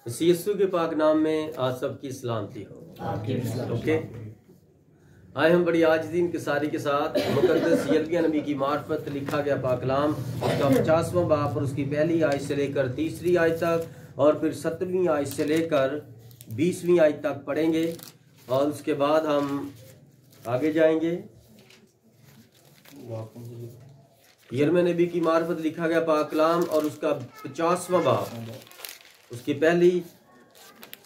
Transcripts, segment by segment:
यीशु के पाक नाम में आज सबकी सलामती हो। ओके, आए हम बड़ी आजिज़ी के सारी के साथ मुकद्दस यिर्मयाह नबी की मार्फत लिखा गया पाक कलाम उसका 50वां बाब और उसकी पहली आयत से लेकर 3री आयत तक और फिर 17वीं आयत से लेकर 20वीं आयत तक पढ़ेंगे और उसके बाद हम आगे जाएंगे। यिर्मयाह नबी की मार्फत लिखा गया पाक कलाम और उसका 50वां बाब उसकी पहली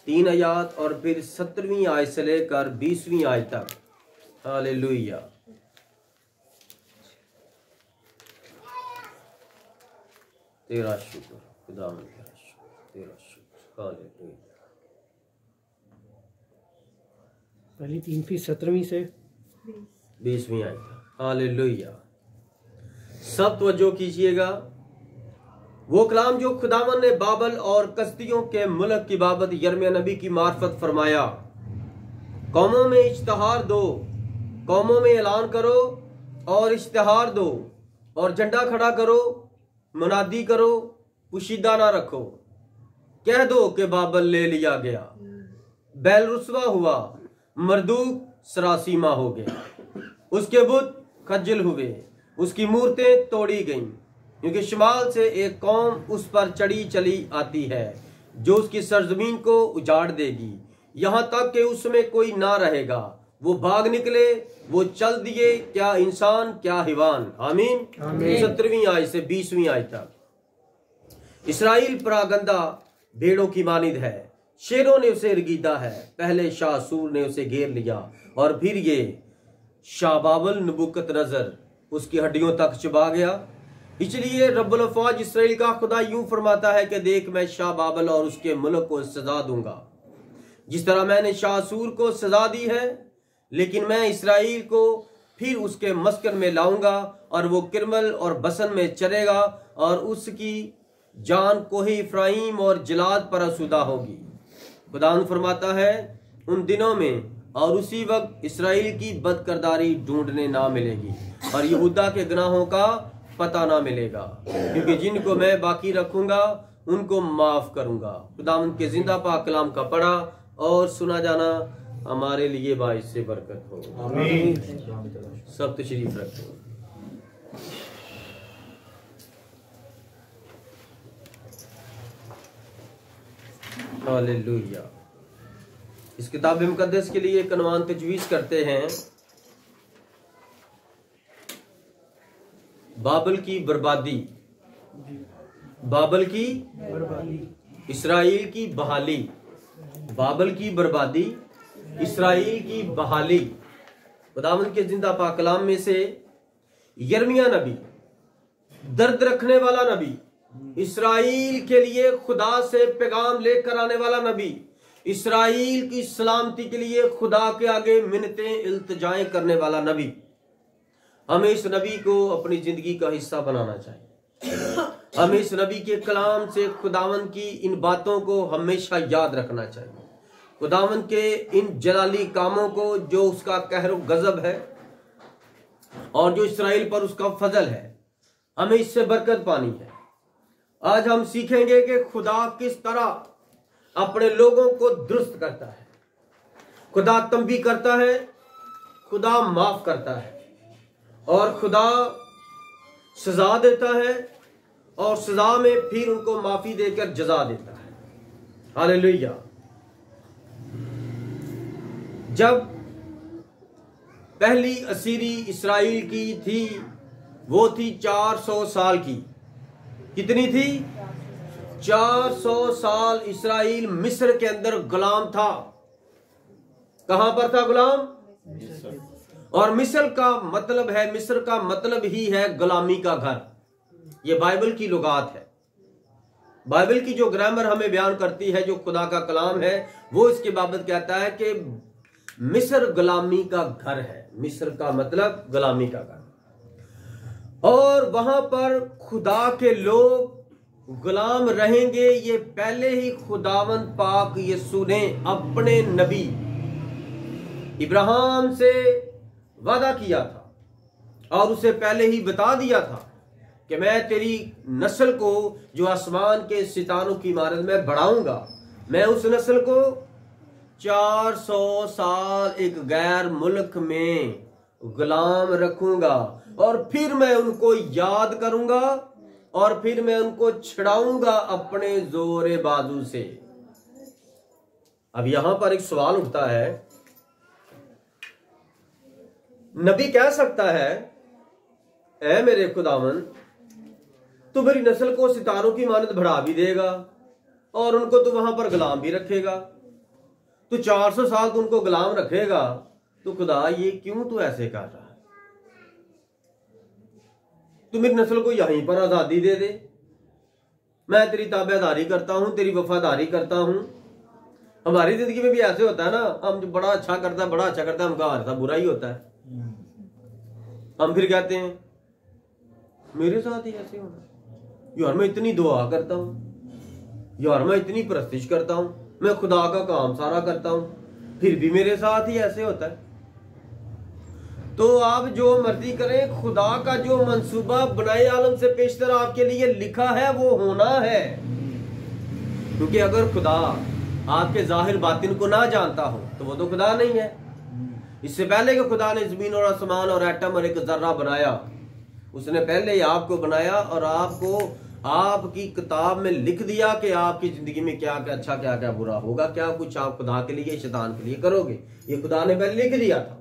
3 आयत और फिर 17वीं आयत से लेकर 20वीं आयत तक। हालेलुया। तेरा शुक्र खुदा, तेरा शुक्र। हालेलुया। पहली 3 फी 17वीं से 20वीं आयत तक। हालेलुया। सब तवज्जो कीजिएगा। वो कलाम जो खुदावन ने बाबल और कस्तियों के मुल्क की बाबत यिर्मयाह नबी की मार्फत फरमाया, कौमों में इश्तिहार दो, कौमों में ऐलान करो और इश्तिहार दो और झंडा खड़ा करो, मुनादी करो, पुशीदा ना रखो। कह दो कि बाबल ले लिया गया, बैल रुसवा हुआ, मरदूक सरासीमा हो गया। उसके बुत खज्जल हुए, उसकी मूर्तें तोड़ी गईं, क्योंकि शुमाल से एक कौम उस पर चढ़ी चली आती है जो उसकी सरजमीन को उजाड़ देगी, यहाँ तक कि उसमें कोई ना रहेगा। वो भाग निकले, वो चल दिए, क्या इंसान क्या हिवान। आमीन। 17वीं आयत से 20वीं आयत तक। इसराइल परागंदा भेड़ों की मानिद है, शेरों ने उसे रगीदा है। पहले शाह सूर ने उसे घेर लिया और फिर ये शाह बाबल नबूकतनजर उसकी हड्डियों तक चबा गया। इसलिए रब्बुल अफ़वाज इसराइल का खुदा यूं फरमाता है कि देख, मैं शाह बाबल और उसके मुल्क को सजा दूंगा जिस तरह मैंने शाह सूर को सजा दी है, लेकिन मैं इसराइल को फिर उसके मस्कन में लाऊंगा और वो किरमल और बसन में चरेगा और उसकी जान कोहे इफ्राइम और जलाद पर असुदा होगी। खुदा फरमाता है, उन दिनों में और उसी वक्त इसराइल की बदकरदारी ढूंढने ना मिलेगी और यहूदा के गुनाहों का पता ना मिलेगा, क्योंकि जिनको मैं बाकी रखूंगा उनको माफ करूंगा। खुदा उनके जिंदा पाक कलाम का पढ़ा और सुना जाना हमारे लिए बाइस से बरकत हो। आमीन। सब तशरीफ रखो। हालेलुया। इस किताब मुकद्दस के लिए एक अनवान तजवीज़ करते हैं, बाबल की बर्बादी, बाबल की बर्बादी, इसराइल की बहाली। बाबल की बर्बादी, इसराइल की बहाली। खुदावंद के जिंदा पाक कलाम में से यिर्मयाह नबी, दर्द रखने वाला नबी, इसराइल के लिए खुदा से पैगाम लेकर आने वाला नबी, इसराइल की सलामती के लिए खुदा के आगे मिन्नतें इल्तिजाएं करने वाला नबी। हमें इस नबी को अपनी जिंदगी का हिस्सा बनाना चाहिए। हमें इस नबी के कलाम से खुदावन की इन बातों को हमेशा याद रखना चाहिए। खुदावन के इन जलाली कामों को, जो उसका कहर गजब है और जो इसराइल पर उसका फजल है, हमें इससे बरकत पानी है। आज हम सीखेंगे कि खुदा किस तरह अपने लोगों को दुरुस्त करता है। खुदा तंबी करता है, खुदा माफ करता है और खुदा सजा देता है और सजा में फिर उनको माफी देकर जजा देता है। हालेलुया। जब पहली असीरी इसराइल की थी, वो थी 400 साल की। कितनी थी? 400 साल इसराइल मिस्र के अंदर गुलाम था। कहां पर था गुलाम? और मिस्र का मतलब है, मिस्र का मतलब ही है गुलामी का घर। यह बाइबल की लुगात है। बाइबल की जो ग्रामर हमें बयान करती है, जो खुदा का कलाम है, वो इसके बाबत कहता है कि मिस्र गुलामी का घर है। मिस्र का मतलब गुलामी का घर। और वहां पर खुदा के लोग गुलाम रहेंगे, ये पहले ही खुदावंद पाक यीशु ने अपने नबी इब्राहिम से वादा किया था और उसे पहले ही बता दिया था कि मैं तेरी नस्ल को जो आसमान के सितारों की इमारत में बढ़ाऊंगा मैं उस नस्ल को 400 साल एक गैर मुल्क में गुलाम रखूंगा और फिर मैं उनको याद करूंगा और फिर मैं उनको छुड़ाऊंगा अपने जोरे बाजू से। अब यहां पर एक सवाल उठता है, नबी कह सकता है, ऐ मेरे खुदावन, तू मेरी नस्ल को सितारों की मानद बढ़ा भी देगा और उनको तू वहां पर गुलाम भी रखेगा, तू 400 साल तू उनको गुलाम रखेगा, तो खुदा ये क्यों तू ऐसे कर रहा है? तू मेरी नस्ल को यहीं पर आजादी दे दे, मैं तेरी ताबेदारी करता हूं, तेरी वफादारी करता हूं। हमारी जिंदगी में भी ऐसे होता है ना, हम जो बड़ा अच्छा करता है हम कहा था बुरा ही होता है। हम फिर कहते हैं मेरे साथ ही ऐसे होना, यार मैं इतनी दुआ करता हूं, यार मैं इतनी परस्तिश करता हूं, मैं खुदा का काम सारा करता हूं, फिर भी मेरे साथ ही ऐसे होता है। तो आप जो मर्जी करें, खुदा का जो मंसूबा बनाए आलम से पेशतर आपके लिए लिखा है वो होना है। क्योंकि अगर खुदा आपके जाहिर बातिन को ना जानता हो तो वो तो खुदा नहीं है। इससे पहले कि खुदा ने जमीन और आसमान और एटम और एक जर्रा बनाया, उसने पहले ही आपको बनाया और आपको आपकी किताब में लिख दिया कि आपकी जिंदगी में क्या क्या अच्छा क्या क्या बुरा होगा, क्या कुछ आप खुदा के लिए शैतान के लिए करोगे, ये खुदा ने पहले लिख दिया था।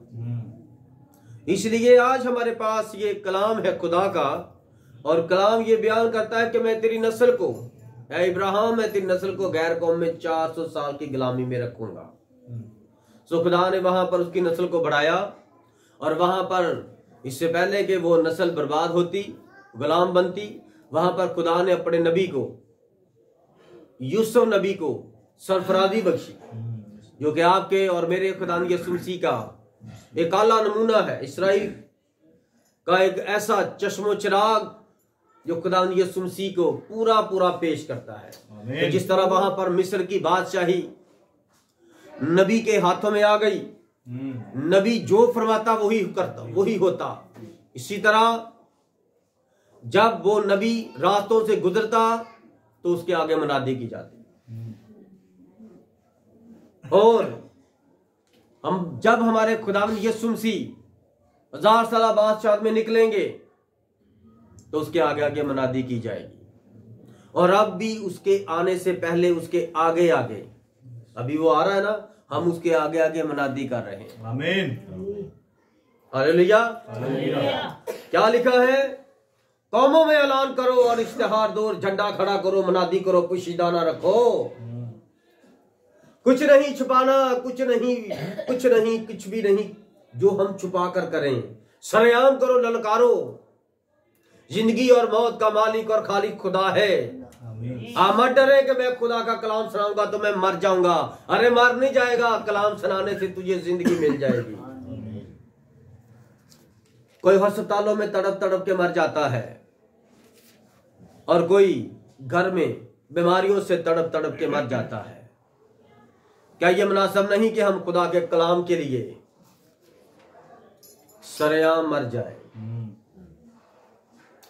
इसलिए आज हमारे पास ये कलाम है खुदा का, और कलाम ये बयान करता है कि मैं तेरी नस्ल को, ऐ इब्राहिम, मैं तेरी नस्ल को गैर कौम में 400 साल की गुलामी में रखूंगा। सो खुदा ने वहां पर उसकी नस्ल को बढ़ाया, और वहां पर इससे पहले कि वो नस्ल बर्बाद होती, गुलाम बनती, वहां पर खुदा ने अपने नबी को, यूसुफ नबी को सरफराजी बख्शी, जो कि आपके और मेरे खुदा यीशु मसीह का एक आला नमूना है, इसराइल का एक ऐसा चश्मो चिराग जो खुदा यीशु मसीह को पूरा पूरा पेश करता है। तो जिस तरह वहां पर मिस्र की बादशाही नबी के हाथों में आ गई, नबी जो फरमाता वही करता, वही होता, इसी तरह जब वो नबी रास्तों से गुजरता तो उसके आगे मुनादी की जाती। और हम जब हमारे खुदावंद यीशु मसीह 1000 साल बादशाह में निकलेंगे तो उसके आगे आगे मुनादी की जाएगी। और अब भी उसके आने से पहले, उसके आगे आगे, अभी वो आ रहा है ना, हम उसके आगे आगे मुनादी कर रहे हैं। आमीन, हालेलुया। क्या लिखा है? कौमों में ऐलान करो और इश्तिहार दो, झंडा खड़ा करो, मुनादी करो, पुशीदाना रखो, कुछ नहीं छुपाना, कुछ भी नहीं जो हम छुपा कर करें, सरेआम करो, ललकारो, जिंदगी और मौत का मालिक और खालिक खुदा है। आप मत डरे कि मैं खुदा का कलाम सुनाऊंगा तो मैं मर जाऊंगा। अरे मर नहीं जाएगा, कलाम सुनाने से तुझे जिंदगी मिल जाएगी। कोई अस्पतालों में तड़प तड़प के मर जाता है और कोई घर में बीमारियों से तड़प तड़प के मर जाता है। क्या यह मुनासिब नहीं कि हम खुदा के कलाम के लिए सरेआम मर जाए?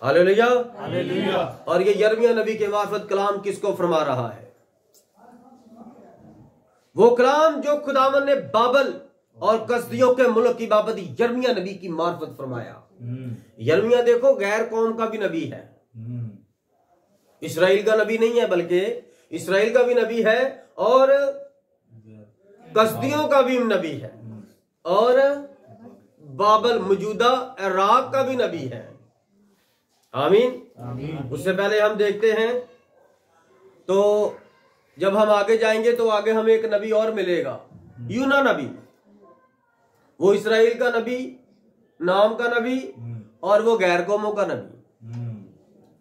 Hallelujah, hallelujah. और ये यिर्मयाह नबी के मार्फत कलाम किसको फरमा रहा है? वो कलाम जो खुदावन ने बाबल और कसदियों के मुल्क की बाबत यिर्मयाह नबी की मार्फत फरमाया। यिर्मयाह देखो गैर कौम का भी नबी है, इसराइल का नबी नहीं है, बल्कि इसराइल का भी नबी है और कसदियों का भी नबी है और बाबल मौजूदा इराक का भी नबी है। आमीन। उससे पहले हम देखते हैं तो जब हम आगे जाएंगे तो आगे हमें एक नबी और मिलेगा, यूना नबी। वो इसराइल का नबी, नाम का नबी और वो गैर कौमों का नबी।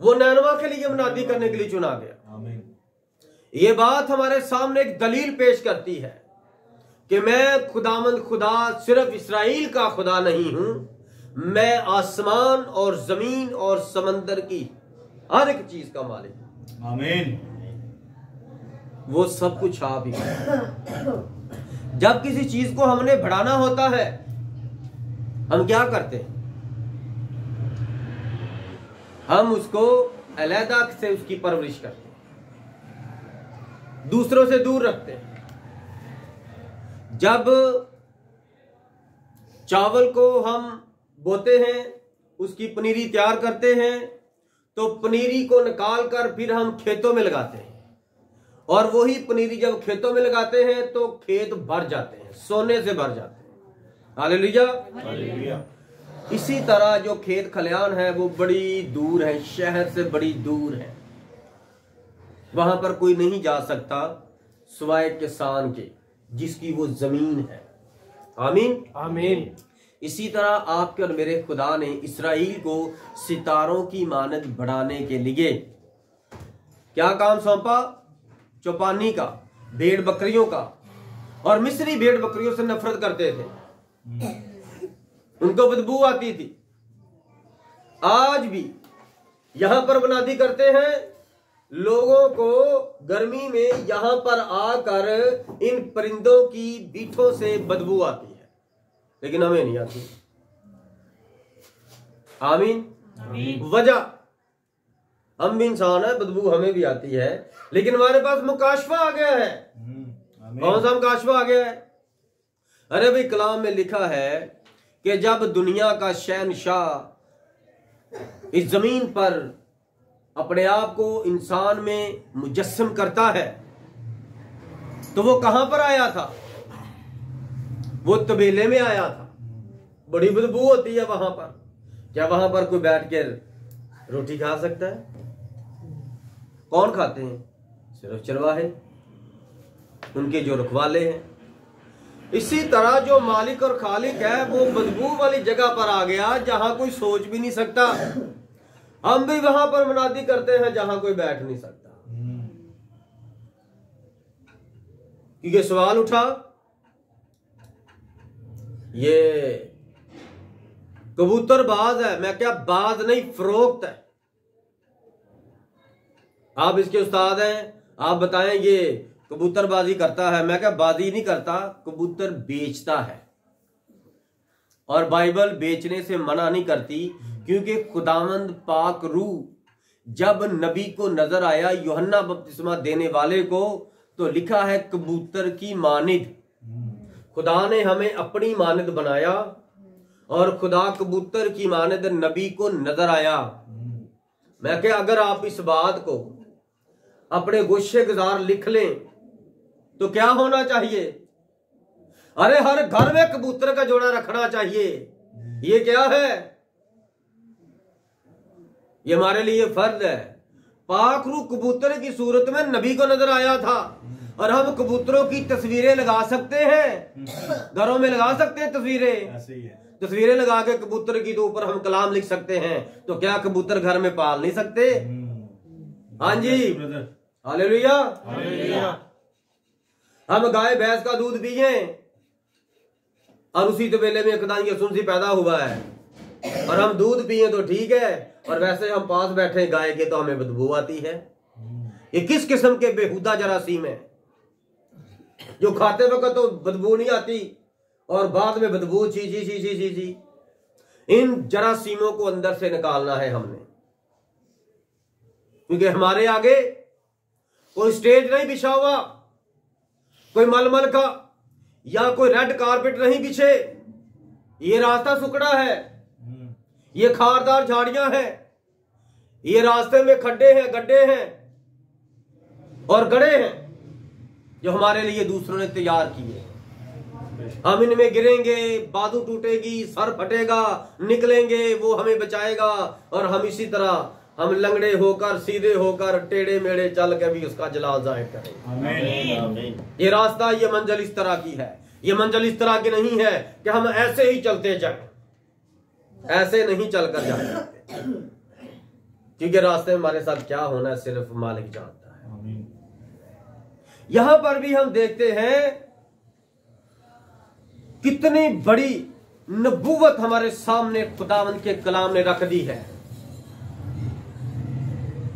वो नैनवा के लिए मुनादी करने के लिए चुना गया। ये बात हमारे सामने एक दलील पेश करती है कि मैं खुदामंद खुदा सिर्फ इसराइल का खुदा नहीं हूं, मैं आसमान और जमीन और समंदर की हर एक चीज का मालिक हूं। आमीन। वो सब कुछ आप ही हैं। जब किसी चीज को हमने बढ़ाना होता है हम क्या करते हैं? हम उसको अलहदा से उसकी परवरिश करते हैं। दूसरों से दूर रखते हैं। जब चावल को हम बोते हैं, उसकी पनीरी तैयार करते हैं, तो पनीरी को निकाल कर फिर हम खेतों में लगाते हैं, और वही पनीरी जब खेतों में लगाते हैं तो खेत भर जाते हैं, सोने से भर जाते हैं। Hallelujah, hallelujah. इसी तरह जो खेत खलियान है वो बड़ी दूर है, शहर से बड़ी दूर है, वहां पर कोई नहीं जा सकता सिवाय किसान के, जिसकी वो जमीन है। आमीन, आमीन। इसी तरह आपके और मेरे खुदा ने इस्राएल को सितारों की मानद बढ़ाने के लिए क्या काम सौंपा? चौपानी का, भेड़ बकरियों का। और मिस्री भेड़ बकरियों से नफरत करते थे, उनको बदबू आती थी। आज भी यहां पर मुनादी करते हैं, लोगों को गर्मी में यहां पर आकर इन परिंदों की बीठों से बदबू आती है, लेकिन हमें नहीं आती। आमीन, आमीन। वजह, हम भी इंसान है, बदबू हमें भी आती है, लेकिन हमारे पास मुकाशफा आ गया है। कौन सा मुकाशफा आ गया है? अरे भाई, कलाम में लिखा है कि जब दुनिया का शहनशाह इस जमीन पर अपने आप को इंसान में मुजस्सम करता है, तो वो कहां पर आया था? वो तबेले में आया था। बड़ी बदबू होती है वहां पर। क्या वहां पर कोई बैठ कर रोटी खा सकता है? कौन खाते हैं? सिर्फ चरवाहे, उनके जो रखवाले हैं। इसी तरह जो मालिक और खालिक है वो बदबू वाली जगह पर आ गया, जहां कोई सोच भी नहीं सकता। हम भी वहां पर मुनादी करते हैं जहां कोई बैठ नहीं सकता। क्योंकि सवाल उठा, ये कबूतर बाज है। मैं क्या, बाज नहीं, फरोख्त है। आप इसके उस्ताद हैं, आप बताएं ये कबूतरबाजी करता है। मैं क्या, बाजी नहीं करता, कबूतर बेचता है। और बाइबल बेचने से मना नहीं करती, क्योंकि खुदावंद पाक रूह जब नबी को नजर आया, यूहन्ना बपतिस्मा देने वाले को, तो लिखा है कबूतर की मानिद। खुदा ने हमें अपनी मानिद बनाया, और खुदा कबूतर की मानिद नबी को नजर आया। मैं क्या, अगर आप इस बात को अपने गोशे गुजार लिख लें तो क्या होना चाहिए? अरे हर घर में कबूतर का जोड़ा रखना चाहिए। ये क्या है? ये हमारे लिए फर्ज है। पाक रूह कबूतर की सूरत में नबी को नजर आया था, और हम कबूतरों की तस्वीरें लगा सकते हैं, घरों में लगा सकते हैं तस्वीरें लगा के कबूतर की तो ऊपर हम कलाम लिख सकते हैं। तो क्या कबूतर घर में पाल नहीं सकते? हाँ जी, हालेलुया, हालेलुया। हम गाय भैंस का दूध पिए, और उसी तबेले में खुदा की सुनसी पैदा हुआ है, और हम दूध पिए तो ठीक है, और वैसे हम पास बैठे गाय के तो हमें बदबू आती है। ये किस किस्म के बेहुदा जरासीम है, जो खाते वक्त तो बदबू नहीं आती और बाद में बदबू, ची ची ची ची ची ची। इन जरासीमों को अंदर से निकालना है हमने, क्योंकि हमारे आगे कोई स्टेज नहीं बिछा हुआ, कोई मलमल का या कोई रेड कारपेट नहीं बिछे। ये रास्ता सुकड़ा है, ये खारदार झाड़ियां हैं, ये रास्ते में खड्डे हैं, गड्ढे हैं और गड्ढे हैं, जो हमारे लिए दूसरों ने तैयार किए। हम इनमें गिरेंगे, बाजू टूटेगी, सर फटेगा, निकलेंगे, वो हमें बचाएगा, और हम इसी तरह हम लंगड़े होकर, सीधे होकर, टेढ़े मेढ़े चल के भी उसका जलाल जाहिर करेंगे। आमीन। ये रास्ता, ये मंजिल इस तरह की है। ये मंजिल इस तरह की नहीं है कि हम ऐसे ही चलते जाएं, ऐसे नहीं चलकर जाते, क्योंकि रास्ते में हमारे साथ क्या होना है सिर्फ मालिक जानता है। आमीन। यहां पर भी हम देखते हैं कितनी बड़ी नबूवत हमारे सामने खुदावंद के कलाम ने रख दी है।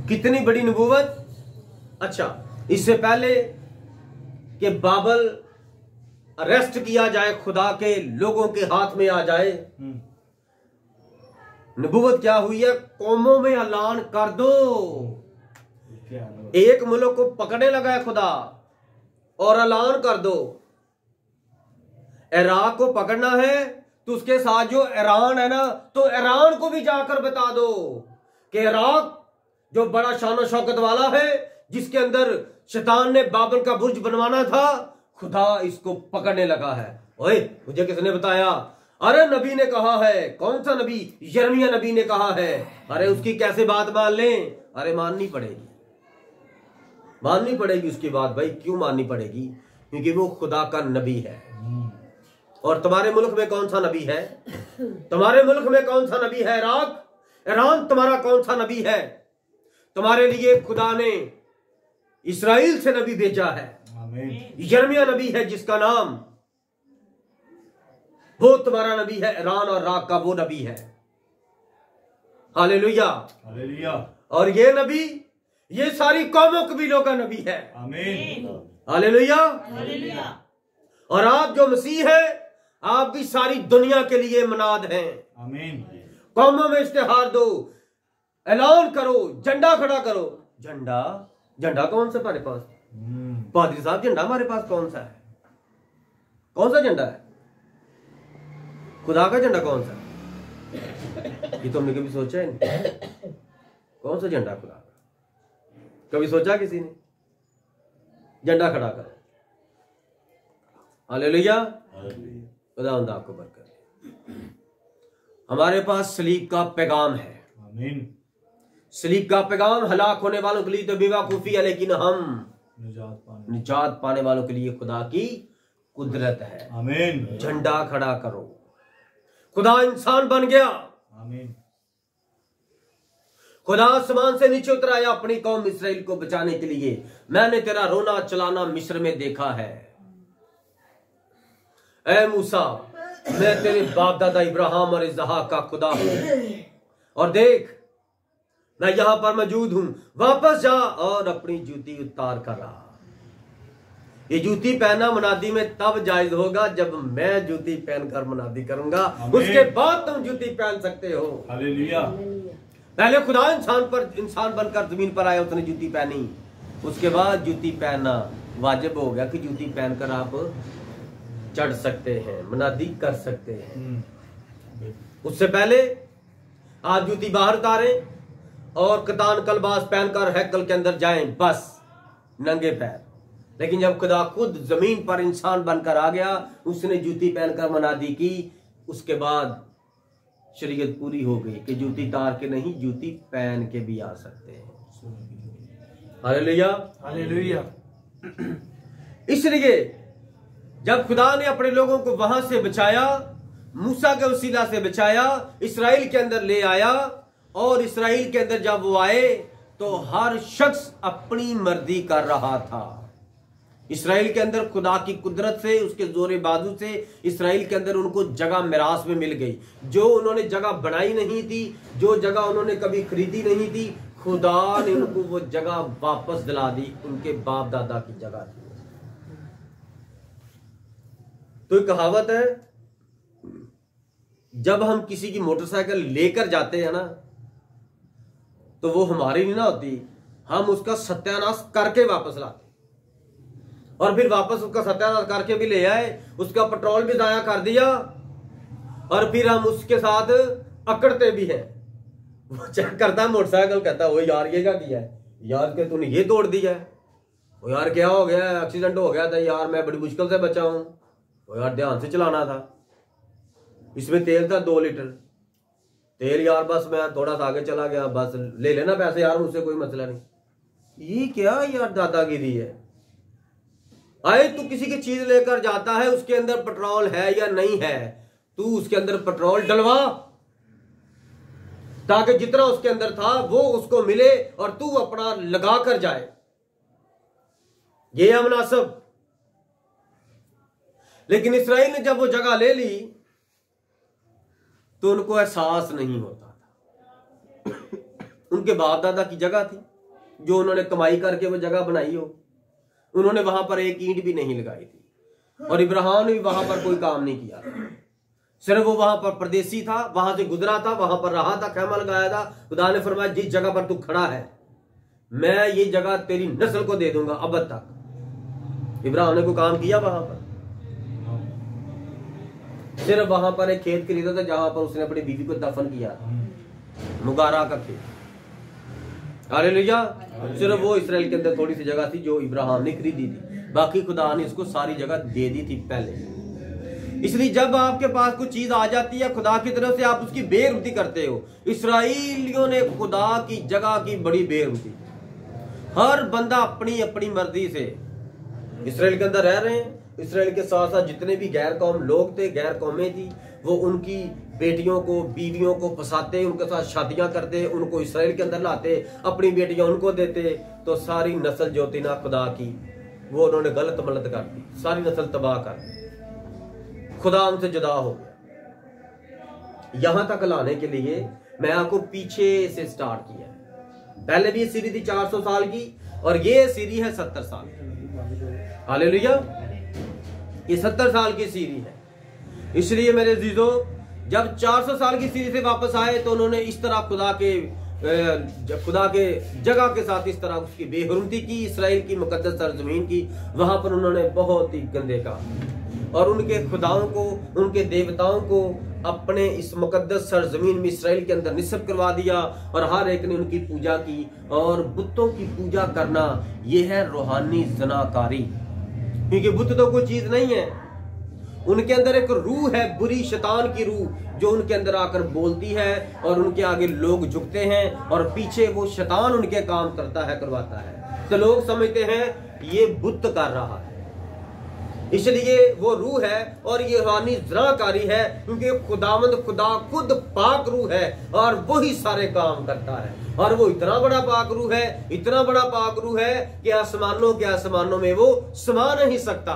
कितनी बड़ी नबूवत। अच्छा, इससे पहले कि बाबल अरेस्ट किया जाए, खुदा के लोगों के हाथ में आ जाए, नबूवत क्या हुई है? कौमों में ऐलान कर दो। एक मुल्क को पकड़ने लगा है खुदा, और ऐलान कर दो। इराक को पकड़ना है तो उसके साथ जो ईरान है ना, तो ईरान को भी जाकर बता दो कि इराक जो बड़ा शान शौकत वाला है, जिसके अंदर शैतान ने बाबल का बुर्ज बनवाना था, खुदा इसको पकड़ने लगा है। ओए, मुझे किसने बताया? अरे नबी ने कहा है। कौन सा नबी? यिर्मयाह नबी ने कहा है। अरे उसकी कैसे बात मान लें? अरे माननी पड़ेगी, माननी पड़ेगी उसकी बात। भाई क्यों माननी पड़ेगी? क्योंकि वो खुदा का नबी है। और तुम्हारे मुल्क में कौन सा नबी है? तुम्हारे मुल्क में कौन सा नबी है? इराक, ईरान तुम्हारा कौन सा नबी है? तुम्हारे लिए खुदा ने इस्राएल से नबी भेजा है। यिर्मयाह नबी है जिसका नाम, वो तुम्हारा नबी है। ईरान और इराक का वो नबी है। Hallelujah, hallelujah. और ये नबी ये सारी कौमों कबीलों का नबी है। आमीन। हालेलुया। हालेलुया। और आप जो मसीह है, आप भी सारी दुनिया के लिए मनाद हैं। आमीन। कौमों में इश्तिहार दो, ऐलान करो, झंडा खड़ा करो। झंडा, झंडा कौन सा हमारे पास? पादरी साहब, झंडा हमारे पास कौन सा है? कौन सा झंडा है? खुदा का झंडा कौन सा है? ये तुमने कभी सोचा है नहीं? कौन सा झंडा खुदा का? कभी सोचा किसी ने? झंडा खड़ा करो। हालेलुया। खुदावंद आपको बरकत दे। हमारे पास सलीब का पैगाम है। आमीन। सलीब का पैगाम हलाक होने वालों के लिए तो बेवकूफी है, लेकिन हम निजात पाने वालों के लिए खुदा की कुदरत है। आमीन। झंडा खड़ा करो। खुदा इंसान बन गया। आमीन। खुदा आसमान से नीचे उतर आया अपनी कौम इस्राएल को बचाने के लिए। मैंने तेरा रोना चलाना मिस्र में देखा है। ऐ मूसा, मैं तेरे बाप दादा इब्राहिम और इसहाक का खुदा हूं, और देख मैं यहां पर मौजूद हूं। वापस जा और अपनी जूती उतार कर रहा। ये जूती पहनना मुनादी में तब जायज होगा जब मैं जूती पहनकर मुनादी करूंगा। उसके बाद तुम जूती पहन सकते हो। हालेलुया। पहले खुदा इंसान बनकर जमीन पर आया, उसने जूती पहनी। उसके बाद जूती पहनना वाजिब हो गया कि जूती पहनकर आप चढ़ सकते हैं, मुनादी कर सकते हैं। उससे पहले आप जूती बाहर उतारें और कतान कलबास पहनकर हैकल के अंदर जाएं, बस नंगे पैर। लेकिन जब खुदा खुद जमीन पर इंसान बनकर आ गया, उसने जूती पहनकर मुनादी की। उसके बाद शरीयत पूरी हो गई कि जूती तार के नहीं, जूती पहन के भी आ सकते हैं। Hallelujah, hallelujah. इसलिए जब खुदा ने अपने लोगों को वहां से बचाया, मूसा के वसीला से बचाया, इस्राएल के अंदर ले आया, और इस्राएल के अंदर जब वो आए तो हर शख्स अपनी मर्जी कर रहा था। इस्राएल के अंदर खुदा की कुदरत से, उसके जोरे बाजू से इस्राएल के अंदर उनको जगह मिरास में मिल गई। जो उन्होंने जगह बनाई नहीं थी, जो जगह उन्होंने कभी खरीदी नहीं थी, खुदा ने उनको वो जगह वापस दिला दी। उनके बाप दादा की जगह थी। तो एक कहावत है, जब हम किसी की मोटरसाइकिल लेकर जाते हैं ना, तो वो हमारी नहीं ना होती, हम उसका सत्यानाश करके वापस लाते। और फिर वापस उसका सत्यानाश करके भी ले आए, उसका पेट्रोल भी जाया कर दिया, और फिर हम उसके साथ अकड़ते भी हैं। वो चेक करता है मोटरसाइकिल, कहता है वो यार ये क्या किया है, यार के तूने ये तोड़ दिया है, वो यार क्या हो गया, एक्सीडेंट हो गया था यार, मैं बड़ी मुश्किल से बचा हूं, वो यार ध्यान से चलाना था, इसमें तेल था 2 लीटर तेल, यार बस मैं थोड़ा सा आगे चला गया, बस ले लेना पैसे यार, मुझसे कोई मसला नहीं। ये क्या यार दादागिरी है। आए तू किसी की चीज लेकर जाता है, उसके अंदर पेट्रोल है या नहीं है, तू उसके अंदर पेट्रोल डलवा, ताकि जितना उसके अंदर था वो उसको मिले और तू अपना लगा कर जाए। ये है मुनासिब। लेकिन इस्राएल ने जब वो जगह ले ली तो उनको एहसास नहीं होता था। उनके बाप दादा की जगह थी, जो उन्होंने कमाई करके वो जगह बनाई हो, उन्होंने वहां पर एक ईंट भी नहीं लगाई थी, और इब्राहिम ने भी वहां पर कोई काम नहीं किया, सिर्फ वो वहां पर परदेसी था, वहां से गुजरा था, वहां पर रहा था, खैमा लगाया था। खुदा ने फरमाया जिस जगह पर तू खड़ा है मैं ये जगह तेरी नस्ल को दे दूंगा अबद तक। इब्राहिम ने कोई काम किया वहां पर? सिर्फ वहां पर एक खेत खरीदा था जहां पर उसने अपनी बीवी को दफन किया था, मुगारा का खेत। हालेलुया। सिर्फ वो इसराइल के अंदर थोड़ी सी जगह थी जो इब्राहिम ने खरीदी थी, बाकी खुदा ने इसको सारी जगह दे दी थी पहले। इसलिए जब आपके पास कुछ चीज आ जाती है खुदा की तरफ से, आप उसकी बेरुखी करते हो। इसराइलियों ने खुदा की जगह की बड़ी बेरुखी। हर बंदा अपनी अपनी मर्जी से इसराइल के अंदर रह रहे हैं। इसराइल के साथ साथ जितने भी गैर कौम लोग थे, गैर कौमें थी, वो उनकी बेटियों को, बीवियों को फंसाते, उनके साथ शादियां करते, उनको इसराइल के अंदर लाते, अपनी बेटियां उनको देते। तो सारी नस्ल जो थी ना खुदा की, वो उन्होंने गलत मलत कर दी, सारी नस्ल तबाह कर दी, खुदा उनसे जुदा हो गया। यहां तक लाने के लिए मैं आपको पीछे से स्टार्ट किया है। पहले भी ये सीरी थी 400 साल की, और ये सीरी है 70 साल की। हालेलुया। ये 70 साल की सीरी है। इसलिए मेरे अजीजों, जब 400 साल की सीरी से वापस आए तो उन्होंने इस तरह खुदा के जगह के साथ इस तरह उसकी बेहुरमती की, इसराइल की मुकद्दस सरजमीन की। वहां पर उन्होंने बहुत ही गंदे काम और उनके खुदाओं को, उनके देवताओं को अपने इस मुकद्दस सरजमीन में इसराइल के अंदर निस्ब करवा दिया, और हर एक ने उनकी पूजा की। और बुतों की पूजा करना यह है रूहानी ज़नाकारी, क्योंकि बुत तो कोई चीज नहीं है। उनके अंदर एक रूह है, बुरी शैतान की रूह, जो उनके अंदर आकर बोलती है और उनके आगे लोग झुकते हैं, और पीछे वो शैतान उनके काम करता है, करवाता है। तो लोग समझते हैं ये बुत कर रहा है, इसलिए वो रूह है और ये रूहानी ज़नाकारी है, क्योंकि खुदावंद खुदा खुद पाक रूह है और वही सारे काम करता है। और वो इतना बड़ा पाक रूह है, इतना बड़ा पाक रूह है कि आसमानों के आसमानों में वो समा नहीं सकता,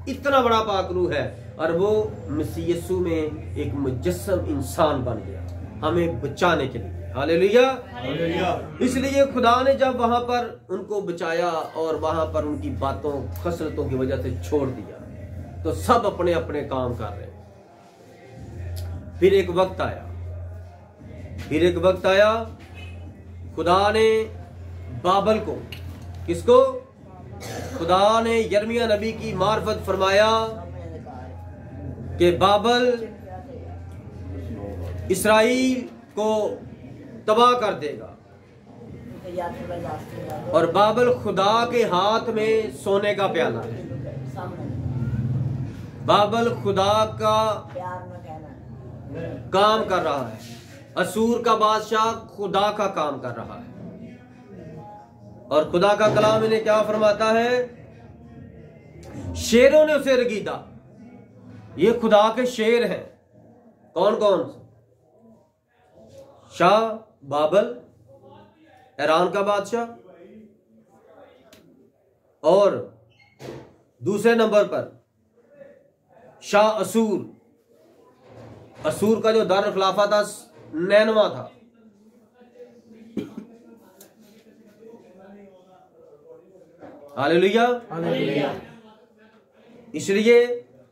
इतना बड़ा पाक रूह है। और वो मसीह यीशु में एक मुजस्सम इंसान बन गया हमें बचाने के लिए। हालेलुया। इसलिए खुदा ने जब वहां पर उनको बचाया और वहां पर उनकी बातों, खसलतों की वजह से छोड़ दिया, तो सब अपने अपने काम कर रहे हैं। फिर एक वक्त आया, खुदा ने बाबल को, किसको? खुदा ने यिर्मयाह नबी की मार्फत फरमाया कि बाबल इसराइल को तबाह कर देगा, और बाबल खुदा के हाथ में सोने का प्याला है। बाबल खुदा का काम कर रहा है, असूर का बादशाह खुदा का काम कर रहा है। और खुदा का कलाम इन्हें क्या फरमाता है? शेरों ने उसे रगीदा। ये खुदा के शेर हैं। कौन कौन? शाह बाबल, ईरान का बादशाह, और दूसरे नंबर पर शाह असूर। असूर का जो दारुल खिलाफा था, नैनवा था। हालेलुया। इसलिए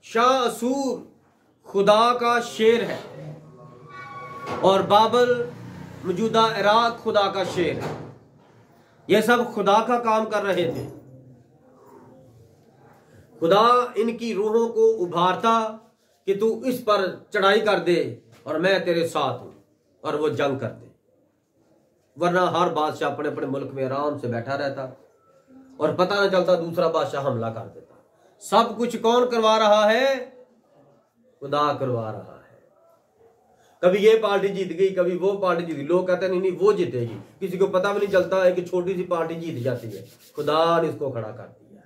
शाह असूर खुदा का शेर है, और बाबल मौजूदा इराक खुदा का शेर है। ये सब खुदा का काम कर रहे थे। खुदा इनकी रूहों को उभारता कि तू इस पर चढ़ाई कर दे और मैं तेरे साथ हूं, और वो जंग करते। वरना हर बादशाह अपने अपने मुल्क में आराम से बैठा रहता और पता न चलता, दूसरा बादशाह हमला कर देता। सब कुछ कौन करवा रहा है? खुदा करवा रहा है। कभी ये पार्टी जीत गई, कभी वो पार्टी जीत गई। लोग कहते हैं नहीं वो जीतेगी, किसी को पता भी नहीं चलता है कि छोटी सी पार्टी जीत जाती है, खुदा ने इसको खड़ा कर दिया।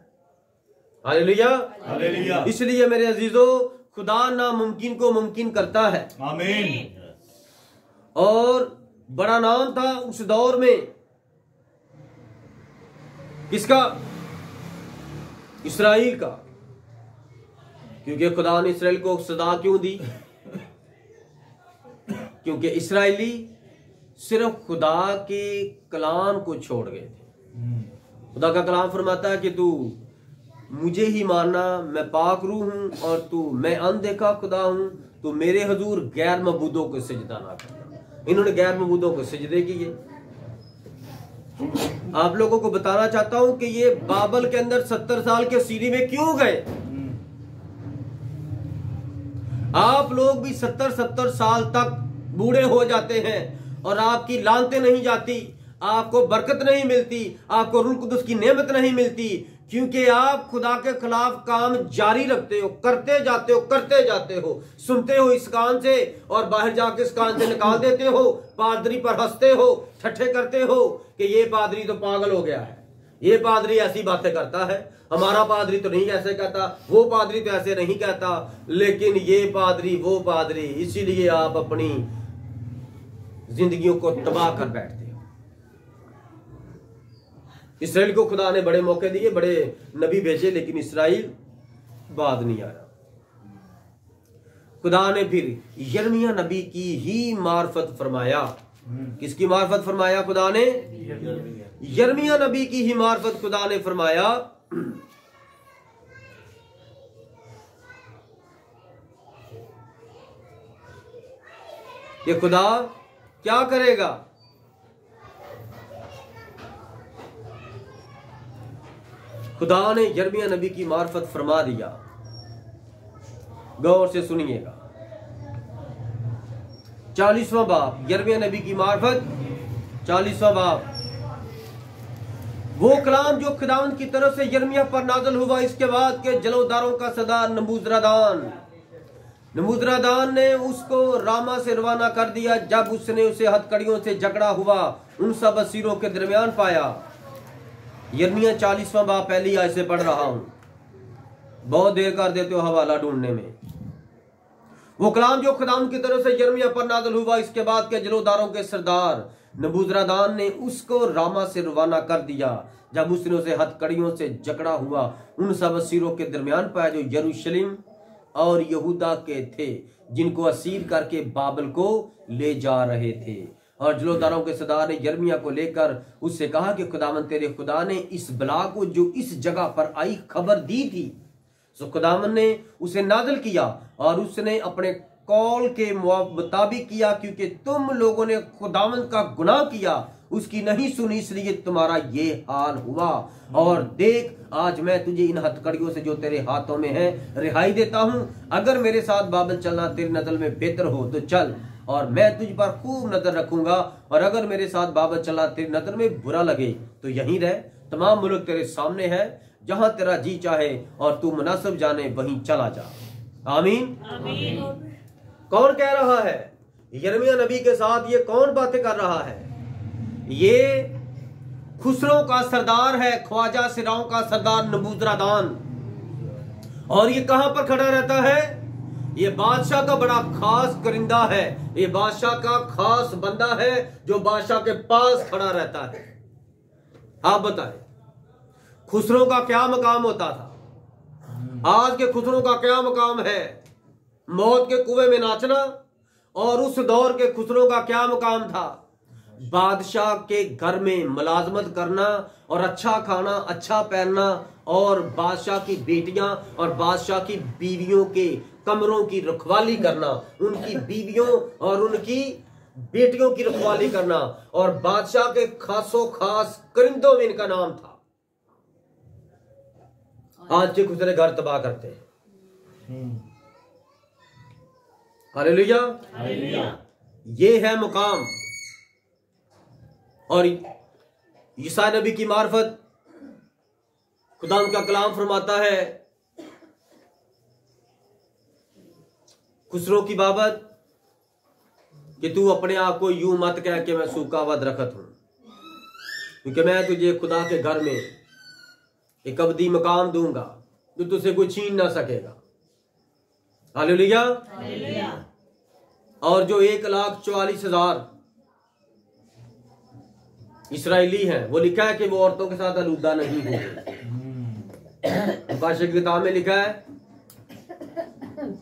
हालेलुया। इसलिए मेरे अजीजों, खुदा नामुमकिन को मुमकिन करता है। आमीन। और बड़ा नाम था उस दौर में किसका? इसराइल का। क्योंकि खुदा ने इसराइल को सजा क्यों दी? क्योंकि इसराइली सिर्फ खुदा के कलाम को छोड़ गए थे। खुदा का कलाम फरमाता है कि तू मुझे ही मानना, मैं पाक रूह हूं, और तू, मैं अनदेखा खुदा हूं, तू मेरे हजूर गैर मबूदों को सिजदा ना करना। इन्होंने गैर मबूदों को सिजदे किए। आप लोगों को बताना चाहता हूं कि ये बाबल के अंदर 70 साल के सीरी में क्यों गए। आप लोग भी 70 साल तक बूढ़े हो जाते हैं और आपकी लानतें नहीं जाती, आपको बरकत नहीं मिलती, आपको रूह कुदस की नेमत नहीं मिलती, क्योंकि आप खुदा के खिलाफ काम जारी रखते हो, करते जाते हो, सुनते हो इस कान से और बाहर जाके इस कान से निकाल देते हो, पादरी पर हंसते हो, ठट्ठे करते हो कि ये पादरी तो पागल हो गया है, ये पादरी ऐसी बातें करता है, हमारा पादरी तो नहीं ऐसे कहता, वो पादरी तो ऐसे नहीं कहता, लेकिन ये पादरी वो पादरी। इसीलिए आप अपनी जिंदगियों को तबाह कर बैठते हो। इसराइल को खुदा ने बड़े मौके दिए, बड़े नबी भेजे, लेकिन इसराइल बात नहीं आया। खुदा ने फिर यिर्मयाह नबी की ही मार्फत फरमाया। किसकी मार्फत फरमाया खुदा ने? यिर्मयाह नबी की ही मार्फत खुदा ने फरमाया कि खुदा क्या करेगा। खुदा ने यिर्मयाह नबी की मार्फत फरमा दिया। गौर से सुनिएगा, 40वां बाब, यिर्मयाह नबी की मार्फत 40वां बाब। वो कलाम जो खुदावंद की तरफ से यिर्मयाह पर नाज़िल हुआ इसके बाद के जलोदारों का सरदार नबूजरदान ने उसको रामा से रवाना कर दिया। जब उसने उसे हथकड़ियों से जकड़ा हुआ उन सब असीरों के दरमियान पाया। यिर्मयाह 40वां बाब पहली आयत से पढ़ रहा हूं, बहुत देर कर देते हो हवाला ढूंढने में। वो कलाम जो खुदावंद की तरफ से यिर्मयाह पर नाज़िल हुआ इसके बाद के जलोदारों के सरदार नबूजरदान ने उसको रामा से रवाना कर दिया। जब उसने उसे हथकड़ियों से जकड़ा हुआ उन सब असीरों के दरमियान पाया जो यरूशलेम और यहूदा के थे, जिनको असीर करके बाबल को ले जा रहे थे। और जलोदारों के सरदार ने यिर्मयाह को लेकर उससे कहा कि खुदावंद तेरे खुदा ने इस बला को जो इस जगह पर आई खबर दी थी, सो खुदावंद ने उसे नाज़िल किया और उसने अपने कौल के मुताबिक किया, क्योंकि तुम लोगों ने खुदावंद का गुनाह किया, उसकी नहीं सुनी, इसलिए तुम्हारा ये हाल हुआ। और देख, आज मैं तुझे इन हथकड़ियों से जो तेरे हाथों में है रिहाई देता हूं। अगर मेरे साथ बाबल चलना तेरी नजर में बेहतर हो तो चल, और मैं तुझ पर खूब नजर रखूंगा। और अगर मेरे साथ बाबल चलना तेरी नजर में बुरा लगे तो यहीं रह। तमाम मुल्क तेरे सामने है, जहां तेरा जी चाहे और तू मुनासिब जाने वहीं चला जा। आमीन, आमीन। कौन कह रहा है? यिर्मयाह नबी के साथ ये कौन बातें कर रहा है? ये खुसरों का सरदार है, ख्वाजा सिराओं का सरदार नबूजरदान। और ये कहां पर खड़ा रहता है? ये बादशाह का बड़ा खास करिंदा है, ये बादशाह का खास बंदा है जो बादशाह के पास खड़ा रहता है। आप बताएं, खुसरों का क्या मकाम होता था? आज के खुसरों का क्या मकाम है? मौत के कुएं में नाचना। और उस दौर के खुसरों का क्या मकाम था? बादशाह के घर में मुलाजमत करना और अच्छा खाना, अच्छा पहनना, और बादशाह की बेटियां और बादशाह की बीवियों के कमरों की रखवाली करना, उनकी बीवियों और उनकी बेटियों की रखवाली करना। और बादशाह के खासों खास करिंदों में इनका नाम था। आज के खुसरे घर तबाह करते हैं। Hallelujah, hallelujah. ये है मुकाम। और ईसा नबी की मार्फत खुदा का कलाम फरमाता है खुसरों की बाबत कि तू अपने आप को यूं मत कह कि मैं सूखा व दरख्त हूं, क्योंकि मैं तुझे खुदा के घर में एक अबदी मकाम दूंगा जो तुझसे कोई छीन ना सकेगा। Hallelujah, hallelujah. और जो 1,44,000 इसराइली हैं, वो लिखा है कि वो औरतों के साथ अलूदा नहीं होंगे। मुकाशवा की किताब में लिखा है,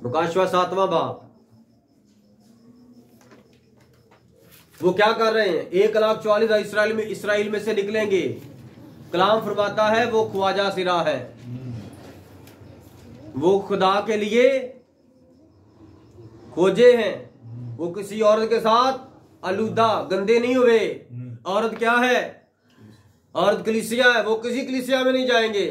मुकाशवा 7वां बाब, वो क्या कर रहे हैं? 1,44,000 इसराइल में से निकलेंगे। कलाम फरमाता है वो ख्वाजा सिरा है, वो खुदा के लिए खोजे हैं, वो किसी औरत के साथ अलूदा गंदे नहीं हुए। औरत क्या है? और कलीसिया है, वो किसी कलीसिया में नहीं जाएंगे,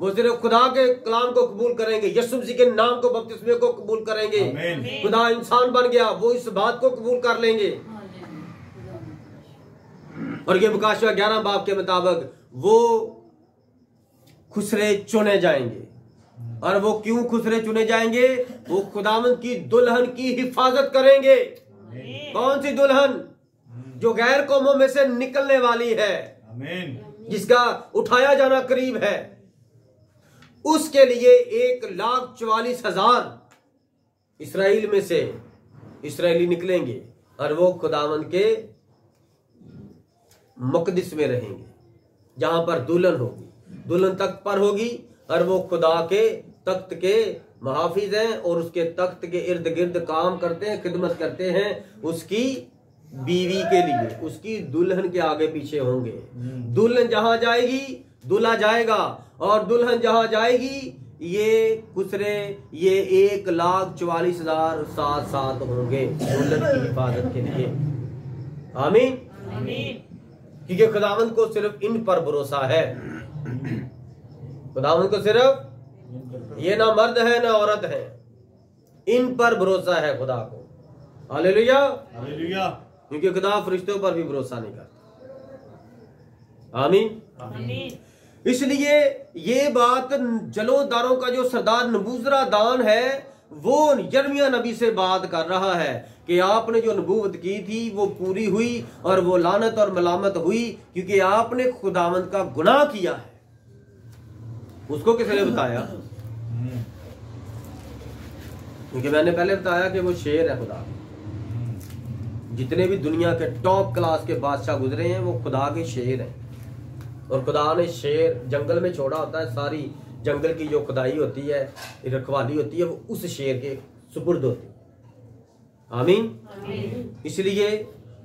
वो सिर्फ खुदा के कलाम को कबूल करेंगे, यीशु मसीह के नाम को, बपतिस्मे को कबूल करेंगे। आमीन। खुदा इंसान बन गया, वो इस बात को कबूल कर लेंगे। और ये मुकाशवा 11 बाब के मुताबिक वो खुसरे चुने जाएंगे। और वो क्यों खुसरे चुने जाएंगे? वो खुदावंद की दुल्हन की हिफाजत करेंगे। कौन सी दुल्हन? जो गैर कौमों में से निकलने वाली है, आमीन। जिसका उठाया जाना करीब है। उसके लिए 1,44,000 इस्राएल में से इस्राएली निकलेंगे और वो खुदावंद के मुकद्दस में रहेंगे, जहां पर दुल्हन होगी, दुल्हन तख्त पर होगी और वो खुदा के तख्त के मुहाफिज हैं और उसके तख्त के इर्द गिर्द काम करते हैं, खिदमत करते हैं, उसकी बीवी के लिए, उसकी दुल्हन के आगे पीछे होंगे। दुल्हन जहां जाएगी दूल्हा जाएगा, और दुल्हन जहां जाएगी ये खुसरे ये 1,44,000 साथ साथ होंगे दुल्हन की हिफाजत के लिए। आमीन। आमीन। क्योंकि खुदावंद को सिर्फ इन पर भरोसा है। खुदावंद को सिर्फ, ये ना मर्द है ना औरत है, इन पर भरोसा है खुदा को। हालेलुया। हालेलुया। क्योंकि खुदा फरिश्तों पर भी भरोसा नहीं करता। आमीन। आमीन। इसलिए ये बात जलोदारों का जो सरदार नबूजरदान है वो यिर्मयाह नबी से बात कर रहा है कि आपने जो नबूवत की थी वो पूरी हुई और वो लानत और मलामत हुई क्योंकि आपने खुदावंद का गुनाह किया है। उसको किसने बताया? क्योंकि मैंने पहले बताया कि वो शेर है खुदा। जितने भी दुनिया के टॉप क्लास के बादशाह गुजरे हैं वो खुदा के शेर हैं। और खुदा ने शेर जंगल में छोड़ा होता है, सारी जंगल की जो खुदाई होती है, रखवाली होती है, वो उस शेर के सुपुर्द होती है। आमीन। इसलिए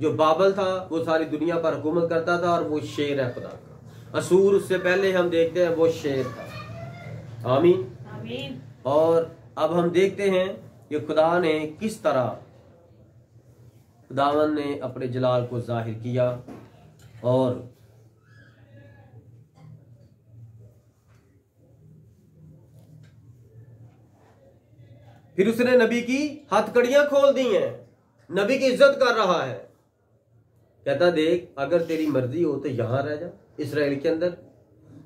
जो बाबल था वो सारी दुनिया पर हुकूमत करता था और वो शेर है खुदा का। असूर उससे पहले हम देखते हैं वो शेर था। आमीन। आमीन। और अब हम देखते हैं कि खुदा ने किस तरह खुदावन ने अपने जलाल को जाहिर किया। और फिर उसने नबी की हथकड़ियां खोल दी हैं, नबी की इज्जत कर रहा है। कहता देख, अगर तेरी मर्जी हो तो यहां रह जा इस्राएल के अंदर,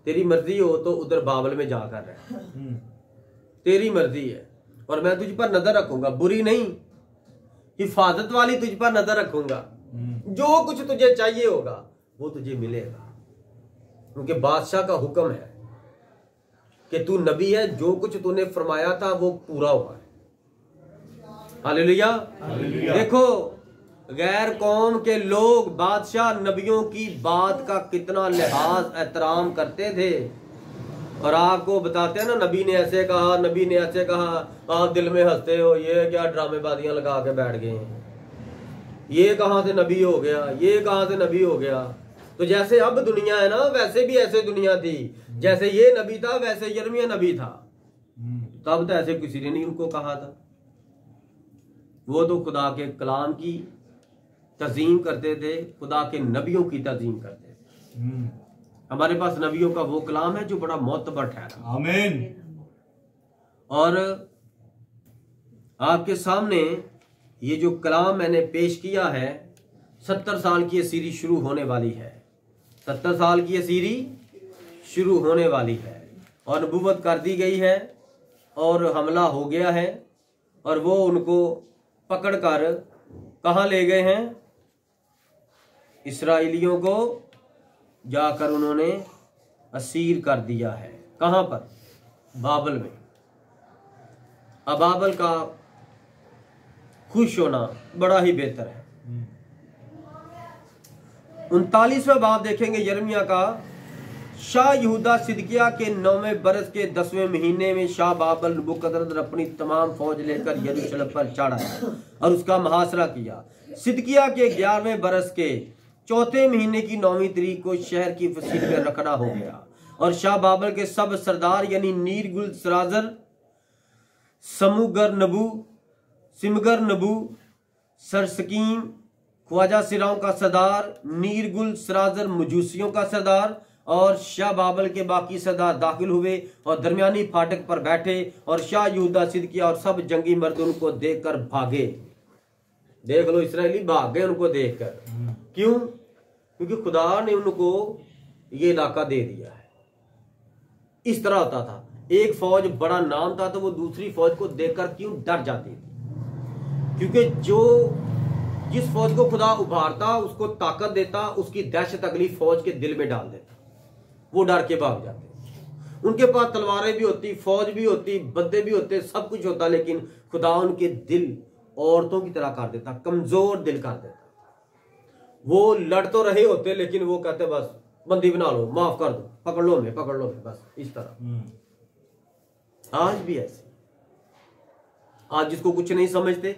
तेरी मर्जी हो तो उधर बाबल में जाकर रह, तेरी मर्जी है। और मैं तुझ पर नजर रखूंगा, बुरी नहीं, हिफाजत वाली तुझ पर नजर रखूंगा। जो कुछ तुझे चाहिए होगा वो तुझे मिलेगा, क्योंकि बादशाह का हुक्म है कि तू नबी है, जो कुछ तूने फरमाया था वो पूरा हुआ है। हालेलुया। देखो गैर कौम के लोग बादशाह नबियों की बात का कितना लिहाज एहतराम करते थे, और आपको बताते हैं ना नबी ने ऐसे कहा, नबी ने ऐसे कहा, आप दिल में हंसते हो, ये क्या ड्रामेबाजियां लगा के बैठ गए हैं, ये कहां से नबी हो गया, ये कहां से नबी हो गया। तो जैसे अब दुनिया है ना, वैसे भी ऐसे दुनिया थी। जैसे ये नबी था वैसे यिर्मयाह नबी था। तब तो ऐसे किसी ने नहीं उनको कहा था। वो तो खुदा के कलाम की तज़ीम करते थे, खुदा के नबियों की तज़ीम करते थे। हमारे पास नबियों का वो कलाम है जो बड़ा मोतबर ठहरा। आमीन। और आपके सामने ये जो कलाम मैंने पेश किया है, 70 साल की ये सीरीज शुरू होने वाली है। 70 साल की ये सीरीज शुरू होने वाली है और नबूवत कर दी गई है और हमला हो गया है। और वो उनको पकड़कर कहाँ ले गए हैं? इस्राएलियों को जाकर उन्होंने असीर कर दिया है। कहाँ पर? बाबल में। अब बाबल का खुश होना बड़ा ही बेहतर है। 39वां बाब देखेंगे यिर्मयाह का। शाह यहूदा सिदकिया के 9वें बरस के 10वें महीने में शाह बाबल नबूकदनेस्सर अपनी तमाम फौज लेकर यरूशलेम पर चढ़ आया और उसका मुहासरा किया। सिदकिया के 11वें बरस के 4थे महीने की 9वीं तारीख को शहर की फसील में रखना हो गया। और शाह बाबल के सब सरदार यानी नीरगुल सराजर, समूगर नबू, सिमगर नबू, सरसकीम, ख्वाजा सिराओं का सरदार, नीरगुल सराजर मजूसियों का सरदार और शाह बाबल के बाकी सरदार दाखिल हुए और दरमियानी फाटक पर बैठे और शाह यहूदा सिदकिया और सब जंगी मर्द उनको देखकर भागे। देख लो, इस्राएली भाग गए उनको देखकर। क्यों? क्योंकि खुदा ने उनको ये इलाका दे दिया है। इस तरह होता था, एक फौज बड़ा नाम था तो वो दूसरी फौज को देखकर क्यों डर जाती थी? क्योंकि जिस फौज को खुदा उभारता, उसको ताकत देता, उसकी दहशत अगली फौज के दिल में डाल देता, वो डर के भाग जाते। उनके पास तलवारें भी होती, फौज भी होती, बंदे भी होते, सब कुछ होता, लेकिन खुदा उनके दिल औरतों की तरह कर देता, कमजोर दिल कर देता। वो लड़ तो रहे होते, लेकिन वो कहते बस बंदी बना लो, माफ कर दो, पकड़ लो मैं, बस इस तरह। आज भी ऐसे, आज जिसको कुछ नहीं समझते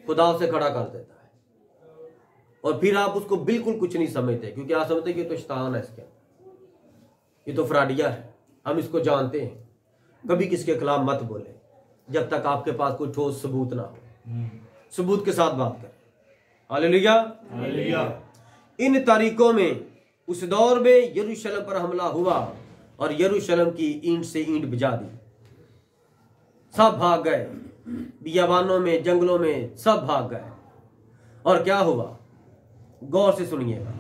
खुदा उसे खड़ा कर देता है, और फिर आप उसको बिल्कुल कुछ नहीं समझते, क्योंकि आप समझते कि ये तो शैतान है, इसके ये तो फ्राडिया है, हम इसको जानते हैं। कभी किसके खिलाफ मत बोले जब तक आपके पास कोई ठोस सबूत ना हो। सबूत के साथ बात करें। Hallelujah, hallelujah. इन तारीखों में उस दौर में यरूशलेम पर हमला हुआ और यरूशलेम की ईंट से ईंट बजा दी। सब भाग गए, बियाबानों में, जंगलों में सब भाग गए। और क्या हुआ? गौर से सुनिएगा।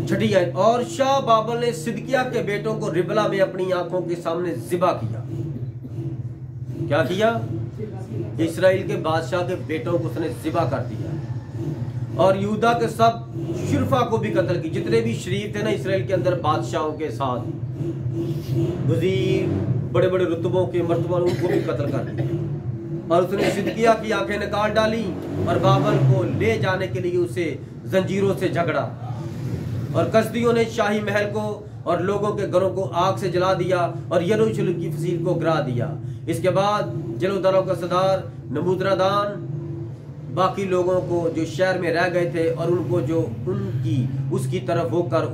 छठी आयत, और शाह बाबल ने सिदकिया के बेटों को रिबला में अपनी आंखों के सामने जिबा किया। क्या किया? इस्राएल के बादशाह के बेटों को उसने जिबा कर दिया, और यहूदा के सब शुरफा को भी कत्ल की। जितने भी शरीफ थे ना इस्राएल के अंदर, बादशाहों के साथ वजीर, बड़े बड़े रुतबों के मर्तबा, उनको भी कत्ल कर दिया। और उसने सिदकिया की आंखें निकाल डाली और बाबल को ले जाने के लिए उसे जंजीरों से झगड़ा। और कसदियों ने शाही महल को और लोगों के घरों को आग से जला दिया और यरूशलेम की फसील को गिरा दिया। इसके बाद जलोदारों का सरदार नबूजरदान बाकी लोगों को जो शहर में रह गए थे और उनको जो उसकी तरफ होकर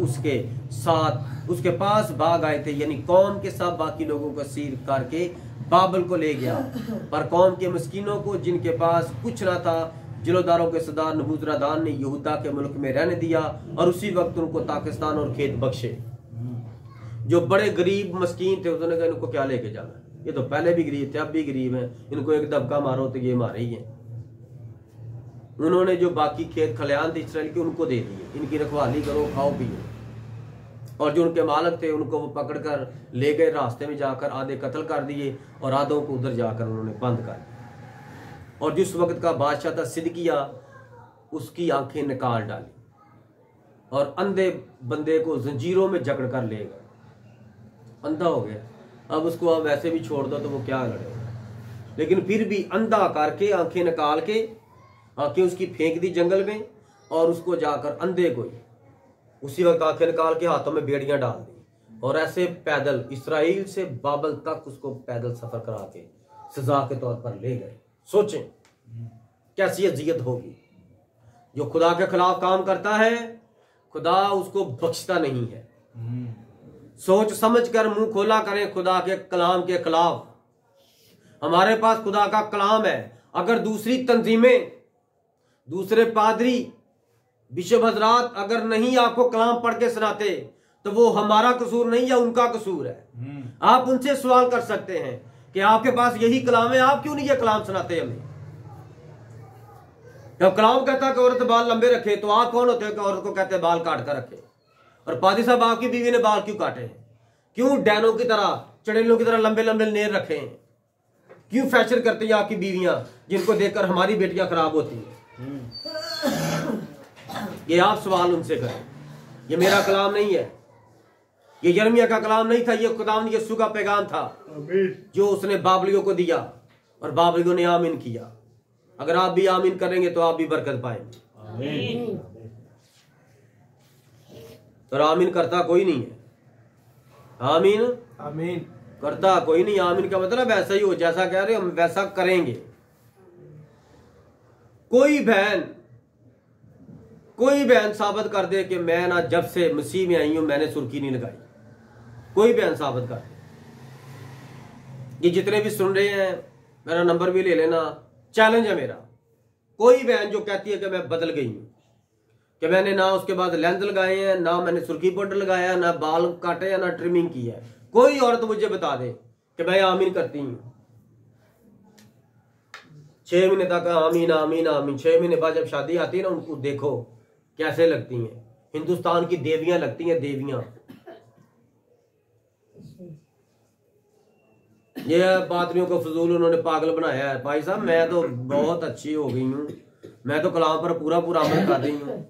उसके पास भाग आए थे, यानी कौम के साथ बाकी लोगों को सीर करके बाबल को ले गया। पर कौम के मस्कीनों को जिनके पास कुछ ना था, जिलोदारों के सरदार नबूजरदान ने यहूदा के मुल्क में रहने दिया और उसी वक्त उनको पाकिस्तान और खेत बख्शे। जो बड़े गरीब मस्कीन थे उन्होंने कहा इनको क्या लेके जाना, ये तो पहले भी गरीब थे, अब भी गरीब हैं, इनको एक दबका मारो तो ये मारे ही हैं। उन्होंने जो बाकी खेत खलियान थे इस्राएल के उनको दे दिए, इनकी रखवाली करो, खाओ पियो। और जो उनके मालिक थे उनको वो पकड़कर ले गए, रास्ते में जाकर आधे कत्ल कर दिए और आधों को उधर जाकर उन्होंने बंद कर दिया। और जिस वक्त का बादशाह था सिदकिया, उसकी आंखें निकाल डाली और अंधे बंदे को जंजीरों में जकड़ कर ले गए, अंधा हो गया। अब उसको आप वैसे भी छोड़ दो तो वो क्या लड़ेगा, लेकिन फिर भी अंधा करके आंखें निकाल के आंखें उसकी फेंक दी जंगल में, और उसको जाकर अंधे को उसी वक्त आंखें निकाल के हाथों में बेड़ियां डाल दी, और ऐसे पैदल इस्राइल से बाबल तक उसको पैदल सफर करा के सजा के तौर पर ले गए। सोचें कैसी अजियत होगी। जो खुदा के खिलाफ काम करता है खुदा उसको बख्शता नहीं है। सोच समझ कर मुंह खोला करें खुदा के कलाम के खिलाफ। हमारे पास खुदा का कलाम है। अगर दूसरी तंजीमें, दूसरे पादरी, बिशप हजरात अगर नहीं आपको कलाम पढ़ के सुनाते तो वो हमारा कसूर नहीं या उनका कसूर है। आप उनसे सवाल कर सकते हैं कि आपके पास यही कलाम है, आप क्यों नहीं ये कलाम सुनाते हमें। जब कलाम कहता कि औरत बाल लंबे रखे, तो आप कौन होते हैं कि औरत को कहते हैं बाल काट कर रखे। और पादी साहब आपकी बीवी ने बाल क्यों काटे हैं? क्यों डैनों की तरह, चड़ेलों की तरह लंबे लंबे नेर रखे हैं? क्यों फैशन करती हैं आपकी बीवियां, जिनको देखकर हमारी बेटियां खराब होती हैं? ये आप सवाल उनसे करें। ये मेरा कलाम नहीं है, ये यिर्मयाह का कलाम नहीं था, ये खुदावंद यीशु का पैगाम था जो उसने बाबलियों को दिया और बाबलियों ने आमीन किया। अगर आप भी आमीन करेंगे तो आप भी बरकत पाएंगे। पर आमीन करता कोई नहीं है। आमीन आमीन करता कोई नहीं। आमीन का मतलब ऐसा ही हो, जैसा कह रहे हम वैसा करेंगे। कोई बहन साबित कर दे कि मैं ना जब से मसीह में आई हूं मैंने सुर्खी नहीं लगाई। कोई बहन साबित कर दे। ये जितने भी सुन रहे हैं मेरा नंबर भी ले लेना, चैलेंज है मेरा। कोई बहन जो कहती है कि मैं बदल गई हूं, कि मैंने ना उसके बाद लेंथ लगाए हैं, ना मैंने सुर्खी पाउडर लगाया, ना बाल काटे या ना ट्रिमिंग की है। कोई औरत मुझे बता दे कि मैं आमीन करती हूँ। 6 महीने तक आमीन आमीन आमीन, 6 महीने बाद जब शादी आती है ना, उनको देखो कैसे लगती हैं, हिंदुस्तान की देवियां लगती हैं, देवियां। ये पादरियों को फजूल उन्होंने पागल बनाया है। भाई साहब मैं तो बहुत अच्छी हो गई हूँ, मैं तो कलाम पर पूरा पूरा अमल कर रही हूँ,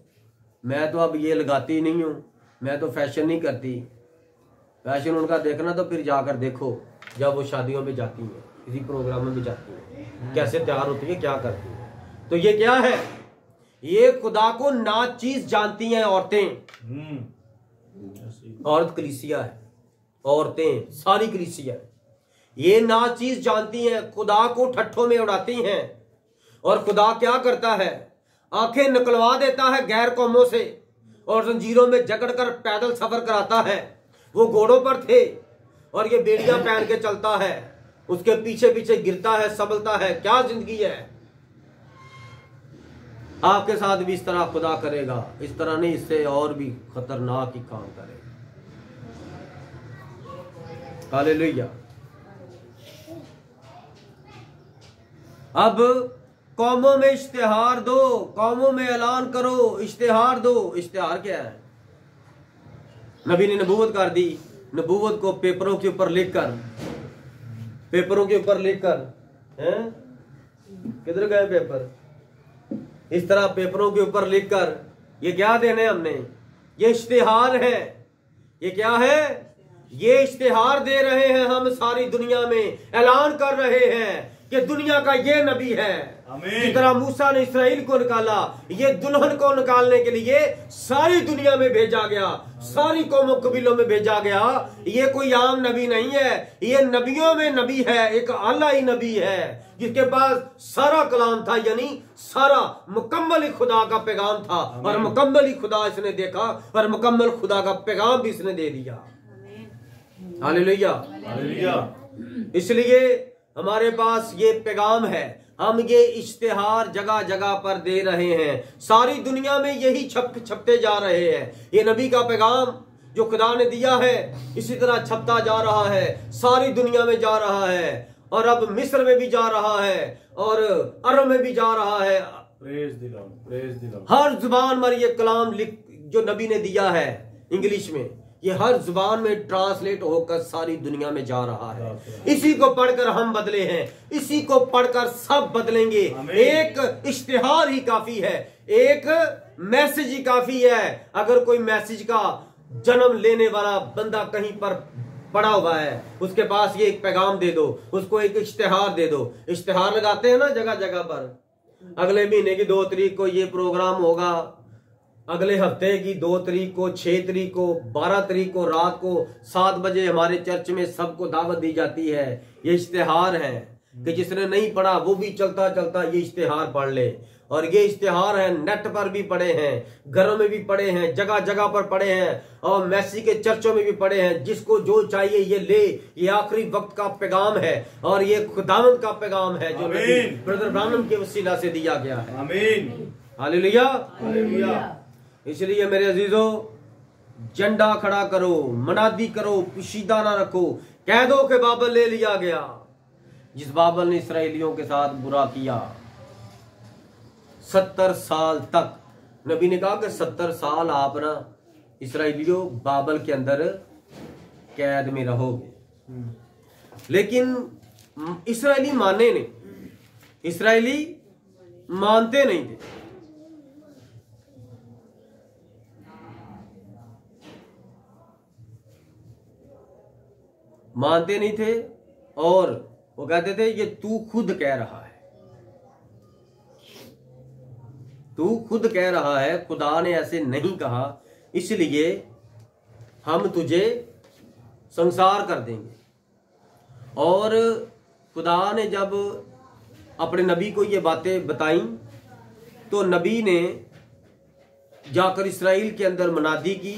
मैं तो अब ये लगाती नहीं हूँ, मैं तो फैशन नहीं करती। फैशन उनका देखना तो फिर जाकर देखो जब वो शादियों में जाती हैं, किसी प्रोग्राम में जाती हैं, कैसे तैयार होती है, क्या करती है। तो ये क्या है, ये खुदा को नाचीज जानती हैं औरतें। औरत कलीसिया है, औरतें सारी कलीसिया है, ये नाचीज जानती हैं, खुदा को ठट्ठों में उड़ाती हैं। और खुदा क्या करता है, आंखें निकलवा देता है गैर कौमों से और जंजीरों में जकड़कर पैदल सफर कराता है। वो घोड़ों पर थे और ये बेड़ियां पहन के चलता है, उसके पीछे पीछे गिरता है, संभलता है। क्या जिंदगी है। आपके साथ भी इस तरह खुदा करेगा, इस तरह नहीं, इससे और भी खतरनाक ही काम करेगा। हालेलुया। अब कौमों में इश्तिहार दो, कौमों में ऐलान करो, इश्तिहार दो। इश्तिहार क्या है? नबी ने नबूवत कर दी, नबूवत को पेपरों के ऊपर लिखकर, पेपरों के ऊपर लिखकर, हैं किधर गए पेपर, इस तरह पेपरों के ऊपर लिखकर ये क्या देने हमने, ये इश्तिहार है। ये क्या है? ये इश्तिहार दे रहे हैं हम, सारी दुनिया में ऐलान कर रहे हैं कि दुनिया का ये नबी है। जिस तरह मूसा ने इसराइल को निकाला, ये दुल्हन को निकालने के लिए सारी दुनिया में भेजा गया, सारी कौमों कबीलों में भेजा गया। ये कोई आम नबी नहीं है, ये नबियों में नबी है, एक आला ही नबी है जिसके पास सारा कलाम था, यानी सारा मुकम्मल ही खुदा का पैगाम था। और मुकम्मल ही खुदा इसने देखा और मुकम्मल खुदा का पैगाम भी इसने दे दिया। हालेलुया। इसलिए हमारे पास ये पैगाम है, हम ये इश्तिहार जगह जगह पर दे रहे हैं, सारी दुनिया में यही छपते जा रहे हैं। ये नबी का पैगाम जो खुदा ने दिया है इसी तरह छपता जा रहा है, सारी दुनिया में जा रहा है, और अब मिस्र में भी जा रहा है और अरब में भी जा रहा है। प्रेज दिलाओ। हर जुबान पर ये कलाम जो नबी ने दिया है इंग्लिश में, ये हर जुबान में ट्रांसलेट होकर सारी दुनिया में जा रहा है। इसी को पढ़कर हम बदले हैं, इसी को पढ़कर सब बदलेंगे। एक इश्तिहार ही काफी है, एक मैसेज ही काफी है। अगर कोई मैसेज का जन्म लेने वाला बंदा कहीं पर पड़ा हुआ है, उसके पास ये एक पैगाम दे दो, उसको एक इश्तिहार दे दो। इश्तिहार लगाते हैं ना जगह जगह पर, अगले महीने की 2 तारीख को ये प्रोग्राम होगा, अगले हफ्ते की 2 तारीख को, 6 तारीख को, 12 तारीख को रात को 7 बजे हमारे चर्च में सबको दावत दी जाती है। ये इश्तिहार है कि जिसने नहीं पढ़ा वो भी चलता चलता ये इश्तिहार पढ़ ले। और ये इश्तिहार है, नेट पर भी पढ़े हैं, घरों में भी पढ़े हैं, जगह जगह पर पढ़े हैं, और मैसी के चर्चों में भी पढ़े हैं। जिसको जो चाहिए ये ले। ये आखिरी वक्त का पैगाम है और ये खुदावंद का पैगाम है जो ब्रदर ब्रानम के वसीला से दिया गया है। आमीन। हालेलुया। हालेलुया। इसलिए मेरे अजीजों, झंडा खड़ा करो, मनादी करो, पुशीदा ना रखो, कह दो कि बाबल ले लिया गया। जिस बाबल ने इसराइलियों के साथ बुरा किया 70 साल तक, नबी ने कहा कि 70 साल आप ना इसराइलियों बाबल के अंदर कैद में रहोगे। लेकिन इसराइली माने नहीं, इसराइली मानते नहीं थे। मानते नहीं थे और वो कहते थे ये तू खुद कह रहा है, तू खुद कह रहा है, खुदा ने ऐसे नहीं कहा, इसलिए हम तुझे संसार कर देंगे। और खुदा ने जब अपने नबी को ये बातें बताई तो नबी ने जाकर इस्राएल के अंदर मनादी की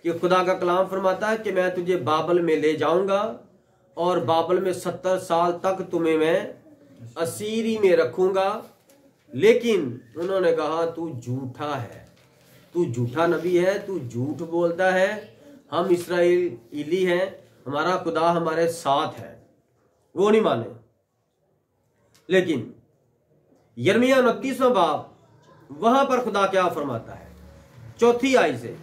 कि खुदा का कलाम फरमाता है कि मैं तुझे बाबल में ले जाऊंगा और बाबल में 70 साल तक तुम्हें मैं असीरी में रखूंगा। लेकिन उन्होंने कहा तू झूठा है, तू झूठा नबी है, तू झूठ बोलता है, हम इस्राएली हैं, हमारा खुदा हमारे साथ है। वो नहीं माने। लेकिन यिर्मयाह 29वां बाब, वहां पर खुदा क्या फरमाता है, 4 आयत से,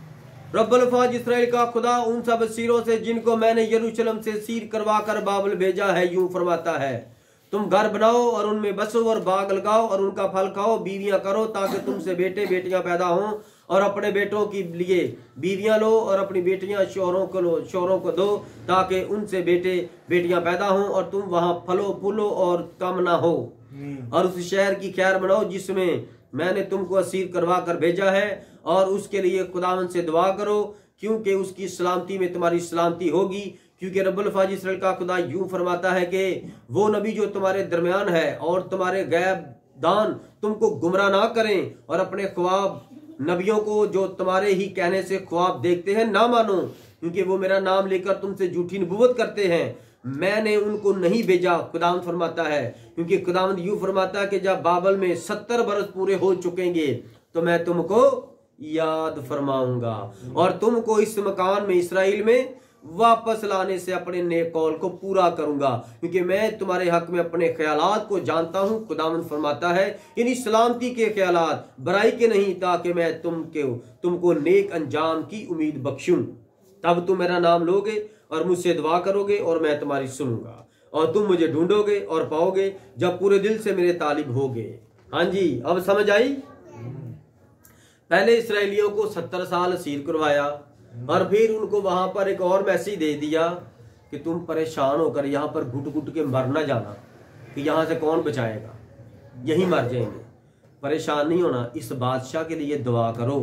रब्बुल अफ़वाज इस्राएल का खुदा उन सब सीरों से जिनको मैंने यरूशलेम से सीर करवा कर बाबल भेजा है, यूं फरमाता है, तुम घर बनाओ और उनमें बसो और बाग लगाओ और उनका फल खाओ, बीवियां करो ताकि तुमसे बेटे बेटियां पैदा हों, और अपने बेटों के लिए बीवियां लो और अपनी बेटियां शौहरों को दो ताकि उनसे बेटे बेटियां पैदा हों और तुम वहां फलो फूलो और कम ना हो। और उस शहर की खैर बनाओ जिसमें मैंने तुमको असीर करवा कर भेजा है, और उसके लिए खुदावंद से दुआ करो क्योंकि उसकी सलामती में तुम्हारी सलामती होगी। क्योंकि रब्बुल अफ़वाज इस्राएल का खुदा यूं फरमाता है कि वो नबी जो तुम्हारे दरमियान है और तुम्हारे गैब दान तुमको गुमराह ना करें, और अपने ख्वाब नबियों को जो तुम्हारे ही कहने से ख्वाब देखते हैं ना मानो, क्योंकि वो मेरा नाम लेकर तुमसे झूठी नबूवत करते हैं। मैंने उनको नहीं भेजा, खुदावंद फरमाता है, क्योंकि खुदावंद यूं फरमाता है कि जब बाबल में 70 बरस पूरे हो चुकेंगे तो मैं तुमको याद फरमाऊंगा और तुमको इस मकान में इस्राएल में वापस लाने से अपने नेक कौल को पूरा करूंगा, क्योंकि मैं तुम्हारे हक में अपने ख्यालात को जानता हूं। खुदावंद फरमाता है, यानी सलामती के ख्यालात, बुराई के नहीं, ताकि मैं तुमको नेक अंजाम की उम्मीद बख्शूं। तब तुम मेरा नाम लोगे और मुझसे दुआ करोगे और मैं तुम्हारी सुनूंगा, और तुम मुझे ढूंढोगे और पाओगे जब पूरे दिल से मेरे तालिब होगे। हाँ जी, अब समझ आई। पहले इसराइलियों को 70 साल असीर करवाया और फिर उनको वहां पर एक और मैसेज दे दिया कि तुम परेशान होकर यहाँ पर घुट घुट के मर ना जाना, कि यहाँ से कौन बचाएगा, यही मर जाएंगे। परेशान नहीं होना, इस बादशाह के लिए दुआ करो।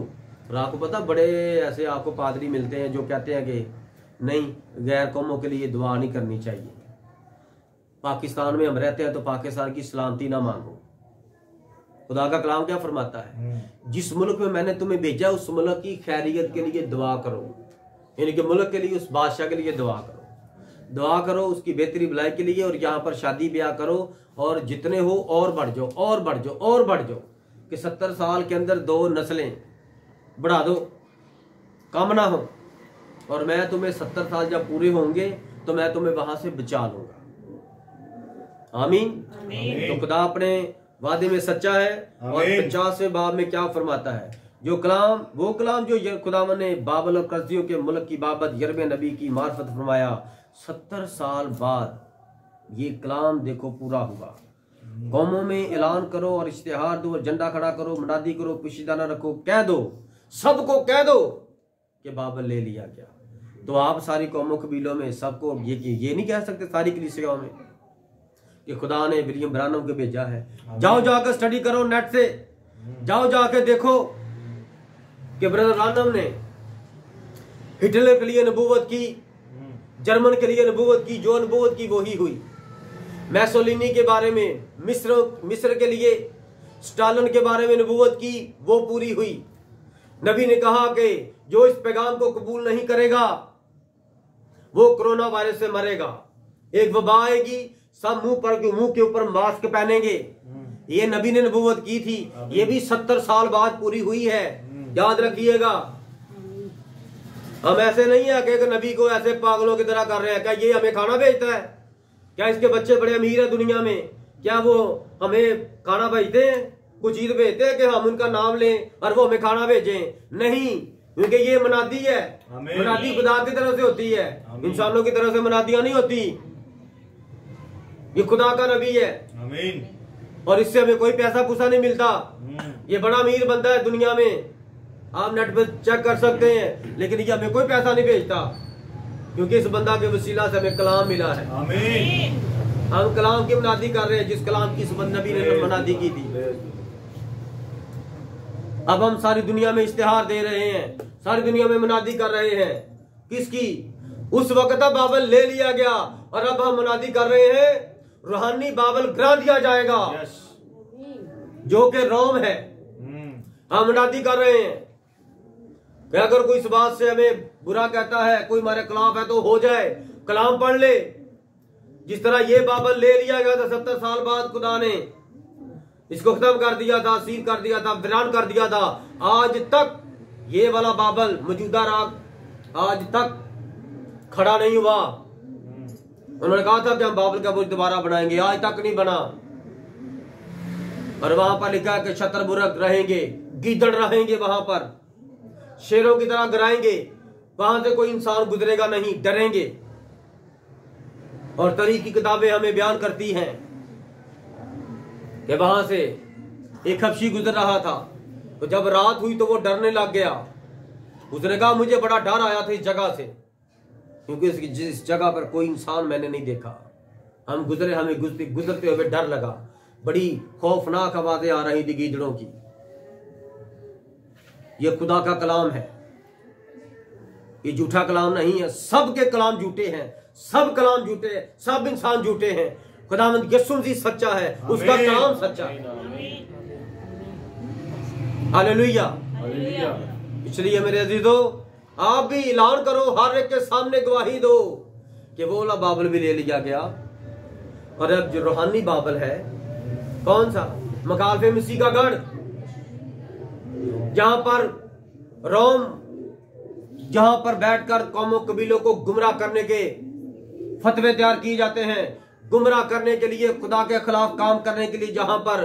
और आपको पता, बड़े ऐसे आपको पादरी मिलते हैं जो कहते हैं कि नहीं, गैर कौमों के लिए दुआ नहीं करनी चाहिए। पाकिस्तान में हम रहते हैं तो पाकिस्तान की सलामती ना मांगो। खुदा का कलाम क्या फरमाता है, जिस मुल्क में मैंने तुम्हें भेजा उस मुल्क की खैरियत के लिए दुआ करो, यानी कि मुल्क के लिए, उस बादशाह के लिए दुआ करो उसकी बेहतरी भलाई के लिए, और यहाँ पर शादी ब्याह करो और जितने हो और बढ़ जाओ और बढ़ जाओ और बढ़ जाओ, कि 70 साल के अंदर 2 नस्लें बढ़ा दो, कम ना हो, और मैं तुम्हें 70 साल जब पूरे होंगे तो मैं तुम्हें वहां से बचा लूंगा। आमीन। तो खुदा अपने वादे में सच्चा है। और 50वें बाब में क्या फरमाता है, वो कलाम जो खुदावन ने बाबल और कसदियों के मुल्क की बाबत यिर्मयाह नबी की मार्फत फरमाया, 70 साल बाद ये कलाम देखो पूरा हुआ। कौमों में ऐलान करो और इश्तिहार दो और झंडा खड़ा करो, मुनादी करो, पोशीदा न रखो, कह दो, सबको कह दो कि बाबल ले लिया गया। तो आप सारी कौमों कबीलों में सबको ये नहीं कह सकते, सारी कलीसियाओं में, कि खुदा ने विलियम ब्रानम को भेजा है। जाओ जाकर स्टडी करो नेट से, जाओ जाके देखो कि ब्रदर ब्रानम ने हिटलर के लिए नबूवत की, जर्मन के लिए नबूवत की, जो नबूवत की वही हुई। मैसोलिनी के बारे में, मिस्र के लिए स्टालिन के बारे में नबूवत की, वो पूरी हुई। नबी ने कहा कि जो इस पैगाम को कबूल नहीं करेगा वो कोरोना वायरस से मरेगा। एक वबा आएगी, सब मुंह के ऊपर मास्क पहनेंगे। ये नबी ने नबूवत की थी, ये भी 70 साल बाद पूरी हुई है, याद रखिएगा। हम ऐसे नहीं है कि नबी को ऐसे पागलों की तरह कर रहे हैं। क्या ये हमें खाना भेजता है? क्या इसके बच्चे बड़े अमीर है दुनिया में? क्या वो हमें खाना भेजते हैं, कुछ चीज भेजते हैं कि हम उनका नाम लें और वो हमें खाना भेजें? नहीं, क्योंकि ये मनादी है। मनादी खुदा की तरफ से होती है, इंसानों की तरफ से मनादियां नहीं होती। ये खुदा का नबी है। आमीन। और इससे हमें कोई पैसा पूसा नहीं मिलता। ये बड़ा अमीर बंदा है दुनिया में, आप नेट पर चेक कर सकते हैं, लेकिन ये हमें कोई पैसा नहीं भेजता, क्योंकि इस बंदा के वसीला से हमें कलाम मिला है। आमीन। हम कलाम की मनादी कर रहे हैं, जिस कलाम की इस नबी ने मनादी की थी। अब हम सारी दुनिया में इश्तिहार दे रहे हैं, सारी दुनिया में मनादी कर रहे हैं। किसकी? उस वक्त बाबल ले लिया गया और अब हम मनादी कर रहे हैं रूहानी बाबल गिरा दिया जाएगा, जो कि रोम है। हम मनादी कर रहे हैं कि अगर कोई इस बात से हमें बुरा कहता है, कोई हमारे खिलाफ है, तो हो जाए, कलाम पढ़ ले। जिस तरह ये बाबल ले लिया गया था 70 साल बाद, खुदा ने इसको खत्म कर दिया था, सील कर दिया था, वीरान कर दिया था। आज तक ये वाला बाबल मौजूदा राग आज तक खड़ा नहीं हुआ। उन्होंने कहा था कि हम बाबल का बुर्ज दोबारा बनाएंगे, आज तक नहीं बना। और वहां पर लिखा है कि शतरमुर्ग रहेंगे, गीदड़ रहेंगे, वहां पर शेरों की तरह गिराएंगे, वहां से कोई इंसान गुजरेगा नहीं, डरेंगे। और तरीक की किताबें हमें बयान करती हैं कि वहां से एक हबशी गुजर रहा था, तो जब रात हुई तो वो डरने लग गया। उसने कहा मुझे बड़ा डर आया था इस जगह से, क्योंकि जिस जगह पर कोई इंसान मैंने नहीं देखा। हम गुजरे, हमें गुजरते हुए डर लगा, बड़ी खौफनाक आवाजें आ रही थी गीदड़ों की। यह खुदा का कलाम है, ये झूठा कलाम नहीं है। सबके कलाम झूठे हैं, सब कलाम झूठे हैं, सब इंसान झूठे हैं। खुदावंद यीशु मसीह सच्चा है, उसका कलाम सच्चा है। हालेलुया। इसलिए मेरे अजीजों, आप भी ऐलान करो, हर एक के सामने गवाही दो कि वो वाला बाबल भी ले लिया गया। और अब जो रूहानी बाबल है, कौन सा? मकालफे मसीह का गढ़, जहां पर रोम, जहां पर बैठकर कौमों कबीलों को गुमराह करने के फतवे तैयार किए जाते हैं, गुमराह करने के लिए, खुदा के खिलाफ काम करने के लिए, जहां पर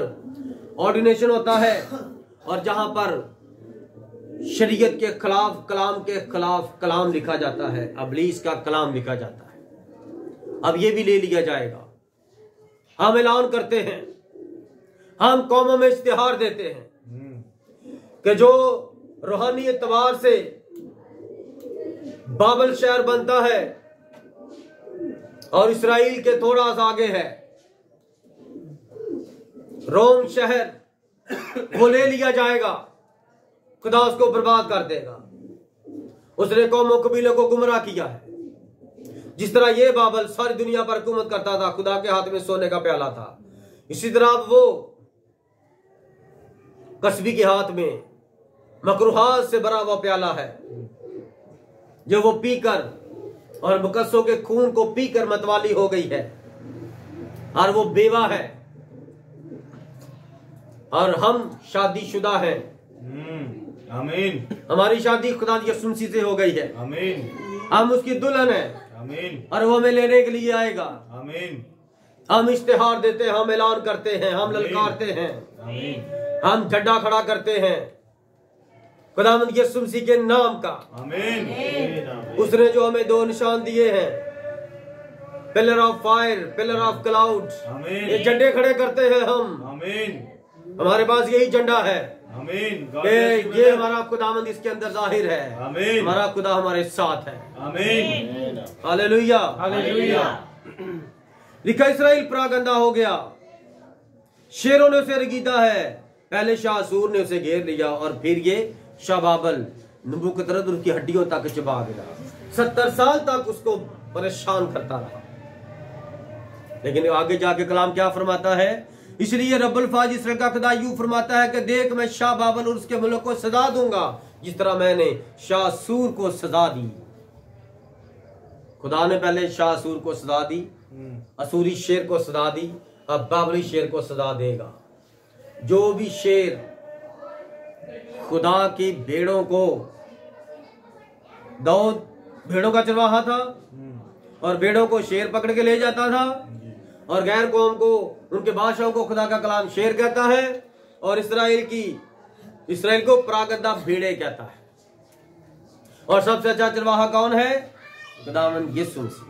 ऑर्डिनेशन होता है और जहां पर शरीयत के खिलाफ, कलाम के खिलाफ कलाम लिखा जाता है, अबलीस का कलाम लिखा जाता है। अब ये भी ले लिया जाएगा। हम ऐलान करते हैं, हम कौमों में इश्तिहार देते हैं कि जो रूहानी एतबार से बाबल शहर बनता है और इसराइल के थोड़ा सा आगे है रोम शहर, वो ले लिया जाएगा। खुदा उसको बर्बाद कर देगा। उसने कौमों कबीलों को गुमराह किया है। जिस तरह ये बाबल सारी दुनिया पर हुकूमत करता था, खुदा के हाथ में सोने का प्याला था, इसी तरह वो कसबी के हाथ में मकरूहात से भरा हुआ प्याला है, जो वो पीकर और मुकस्सों के खून को पीकर मतवाली हो गई है, और वो बेवा है और हम शादीशुदा हैं। आमीन। हमारी शादी खुदा यीशु मसीह से हो गई है। आमीन। हम उसकी दुल्हन है। आमीन। और वो हमें लेने के लिए आएगा। आमीन। हम इश्तिहार देते हैं, हम ऐलान करते हैं, हम ललकारते हैं, हम झंडा खड़ा करते हैं खुदावंद यीशु मसीह के नाम का। आमीन। उसने जो हमें दो निशान दिए हैं, pillar of fire, pillar of cloud, आमीन। ये झंडे खड़े करते हैं हम। आमीन। हमारे पास यही झंडा है आमीन। कि ये हमारा खुदावंद इसके अंदर जाहिर है। आमीन। हमारा खुदा हमारे साथ है। आमीन। हालेलुया। हालेलुया। लिखा इस्राइल परागंदा हो गया, शेरों ने उसे रगीदा है। पहले शाहसूर ने उसे घेर लिया और फिर ये शाबाबल नबूकदनेस्सर की हड्डियों तक चबा गया। 70 साल तक उसको परेशान करता रहा। लेकिन आगे जाके कलाम क्या फरमाता है? इसलिए रब्बुल फाज इसराइल का खुदा यूं फरमाता है कि देख, मैं शाह बाबल और उसके मुल्क को सजा दूंगा जिस तरह मैंने शाहसूर को सजा दी। खुदा ने पहले शाहसूर को सजा दी, असूरी शेर को सजा दी, अब बाबली शेर को सजा देगा। जो भी शेर खुदा की भेड़ों को, दाऊद भेड़ों का चरवाहा था और भेड़ों को शेर पकड़ के ले जाता था, और गैर कौम को, उनके बादशाहों को खुदा का कलाम शेर कहता है, और इसराइल को परागंदा भेड़े कहता है। और सबसे अच्छा चरवाहा कौन है? खुदावंद यीशु मसीह।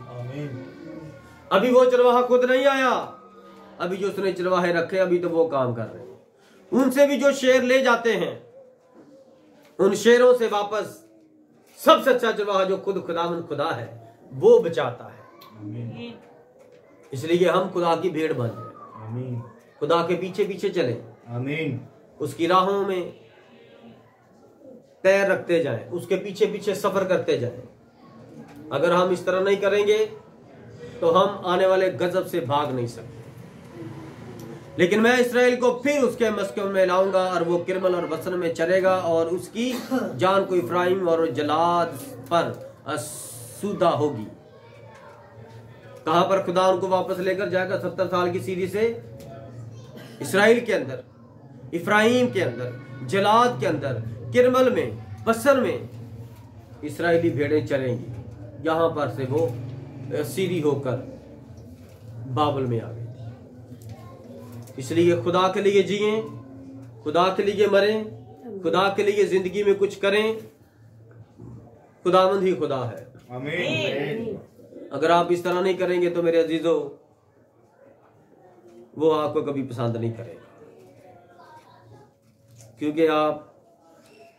अभी वो चरवाहा खुद नहीं आया, अभी जो उसने चरवाहे रखे अभी तो वो काम कर रहे हैं। उनसे भी जो शेर ले जाते हैं, उन शेरों से वापस सबसे अच्छा चरवाहा जो खुद खुदावंद खुदा है वो बचाता है। इसलिए हम खुदा की भेड़ बन जाए, खुदा के पीछे पीछे चले, आमीन। उसकी राहों में पैर रखते जाएं, उसके पीछे पीछे सफर करते जाएं। अगर हम इस तरह नहीं करेंगे तो हम आने वाले गजब से भाग नहीं सकते। लेकिन मैं इसराइल को फिर उसके मस्कों में लाऊंगा और वो किरमल और बसन में चलेगा, और उसकी जान को इफ्राइम और जलाद पर असुदा होगी। कहां पर खुदा उनको वापस लेकर जाएगा? 70 साल की सीरी से इसराइल के अंदर, इफ्राइम के अंदर, जलाद के अंदर, किरमल में बसर में इस्राएली भेड़ें चलेंगी। यहां पर से वो सीधी होकर बाबल में आ गई थी। इसलिए खुदा के लिए जिए, खुदा के लिए मरें, खुदा के लिए जिंदगी में कुछ करें। खुदावंद ही खुदा है। आमीन। अगर आप इस तरह नहीं करेंगे तो मेरे अजीजों, वो आपको कभी पसंद नहीं करेगा, क्योंकि आप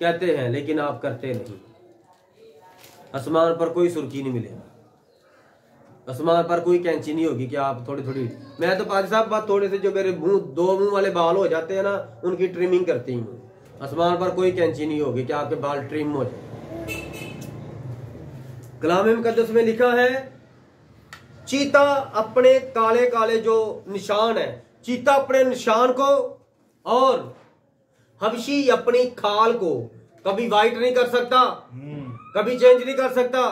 कहते हैं लेकिन आप करते नहीं। आसमान पर कोई सुर्खी नहीं मिलेगा, आसमान पर कोई कैंची नहीं होगी कि आप थोड़ी थोड़ी, मैं तो पाजी साहब बात थोड़े से जो मेरे दो मुंह वाले बाल हो जाते हैं ना, उनकी ट्रिमिंग करती हूँ। आसमान पर कोई कैंची नहीं होगी कि आपके बाल ट्रिम हो जाए। कलाम मुकद्दस में लिखा है, चीता अपने काले काले जो निशान है, चीता अपने निशान को और हबशी अपनी खाल को कभी वाइट नहीं कर सकता, कभी चेंज नहीं कर सकता।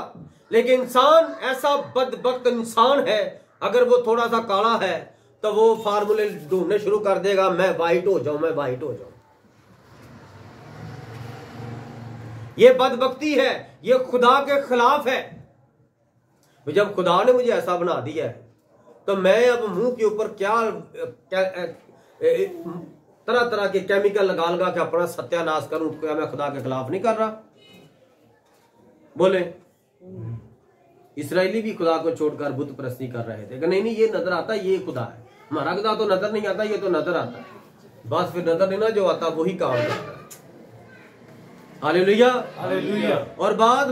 लेकिन इंसान ऐसा बदबख्त इंसान है, अगर वो थोड़ा सा काला है तो वो फार्मूले ढूंढने शुरू कर देगा, मैं वाइट हो जाऊं, मैं वाइट हो जाऊं। ये बदबख्ती है, ये खुदा के खिलाफ है। जब खुदा ने मुझे ऐसा बना दिया है तो मैं अब मुंह के ऊपर क्या तरह तरह के केमिकल लगा के अपना सत्यानाश करूं, क्या मैं खुदा के खिलाफ नहीं कर रहा? बोले इस्राएली भी खुदा को छोड़कर बुत परस्ती कर रहे थे कि नहीं नहीं, ये नजर आता है ये खुदा है, हमारा खुदा तो नजर नहीं आता, ये तो नजर आता है। बस फिर नजर नहीं ना जो आता वही काम करता है। Hallelujah, hallelujah. और बाद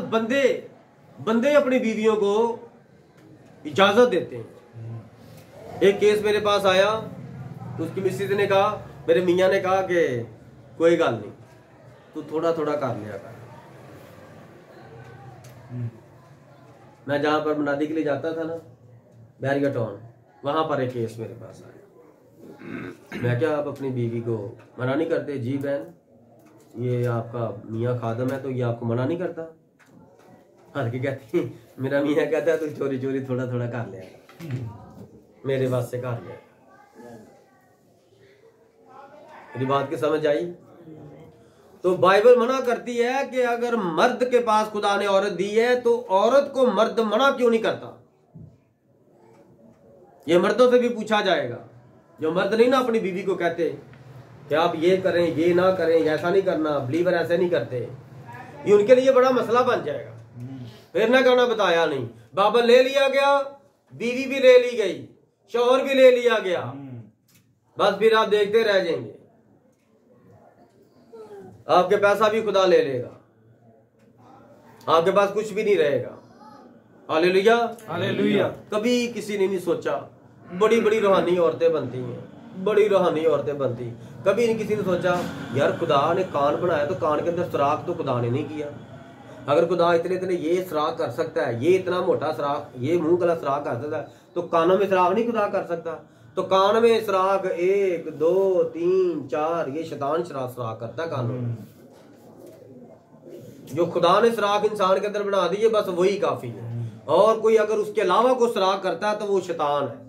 बंदे अपनी बीवियों को इजाजत देते हैं। एक केस मेरे पास आया, उसकी मिसेज ने कहा, मेरे मियाँ ने कहा कि कोई गल नहीं, तू थोड़ा थोड़ा कर लिया कर। मैं जहां पर मनादी के लिए जाता था ना, बैरिया टाउन, वहां पर एक केस मेरे पास आया। मैं क्या आप अपनी बीवी को मना नहीं करते? जी बहन, ये आपका मियाँ खादम है तो ये आपको मना नहीं करता? हर के कहती, मेरा मियाँ कहता है तू चोरी चोरी थोड़ा थोड़ा कर लिया, मेरे वास्ते से कर लिया। मेरी बात की समझ आई? तो बाइबल मना करती है कि अगर मर्द के पास खुदा ने औरत दी है तो औरत को मर्द मना क्यों नहीं करता? ये मर्दों से भी पूछा जाएगा। जो मर्द नहीं ना अपनी बीवी को कहते कि आप ये करें, ये ना करें, ऐसा नहीं करना, बिलीवर ऐसे नहीं करते, ये उनके लिए बड़ा मसला बन जाएगा। फिर ना कहना बताया नहीं, बाइबल ले लिया गया, बीवी भी ले ली गई, शौहर भी ले लिया गया, बस फिर आप देखते रह जाएंगे। आपके पैसा भी खुदा ले लेगा, आपके पास कुछ भी नहीं रहेगा। Hallelujah, hallelujah. कभी किसी ने नहीं सोचा, बड़ी बड़ी रूहानी औरतें बनती हैं, बड़ी रूहानी औरतें बनती, कभी नहीं किसी ने सोचा यार खुदा ने कान बनाया तो कान के अंदर सुराख तो खुदा ने नहीं किया। अगर खुदा इतने इतने ये सुराख कर सकता है, ये इतना मोटा सुराख, ये मुंह गला सुराख कर सकता है, तो कानों में सुराख नहीं खुदा कर सकता? तो कान में सुराख 1 2 3 4, ये शैतान सुराख करता है कानों में। जो खुदा ने सुराख इंसान के अंदर बना दिए, बस वही काफी है। और कोई अगर उसके अलावा को सुराख करता है तो वो शैतान है।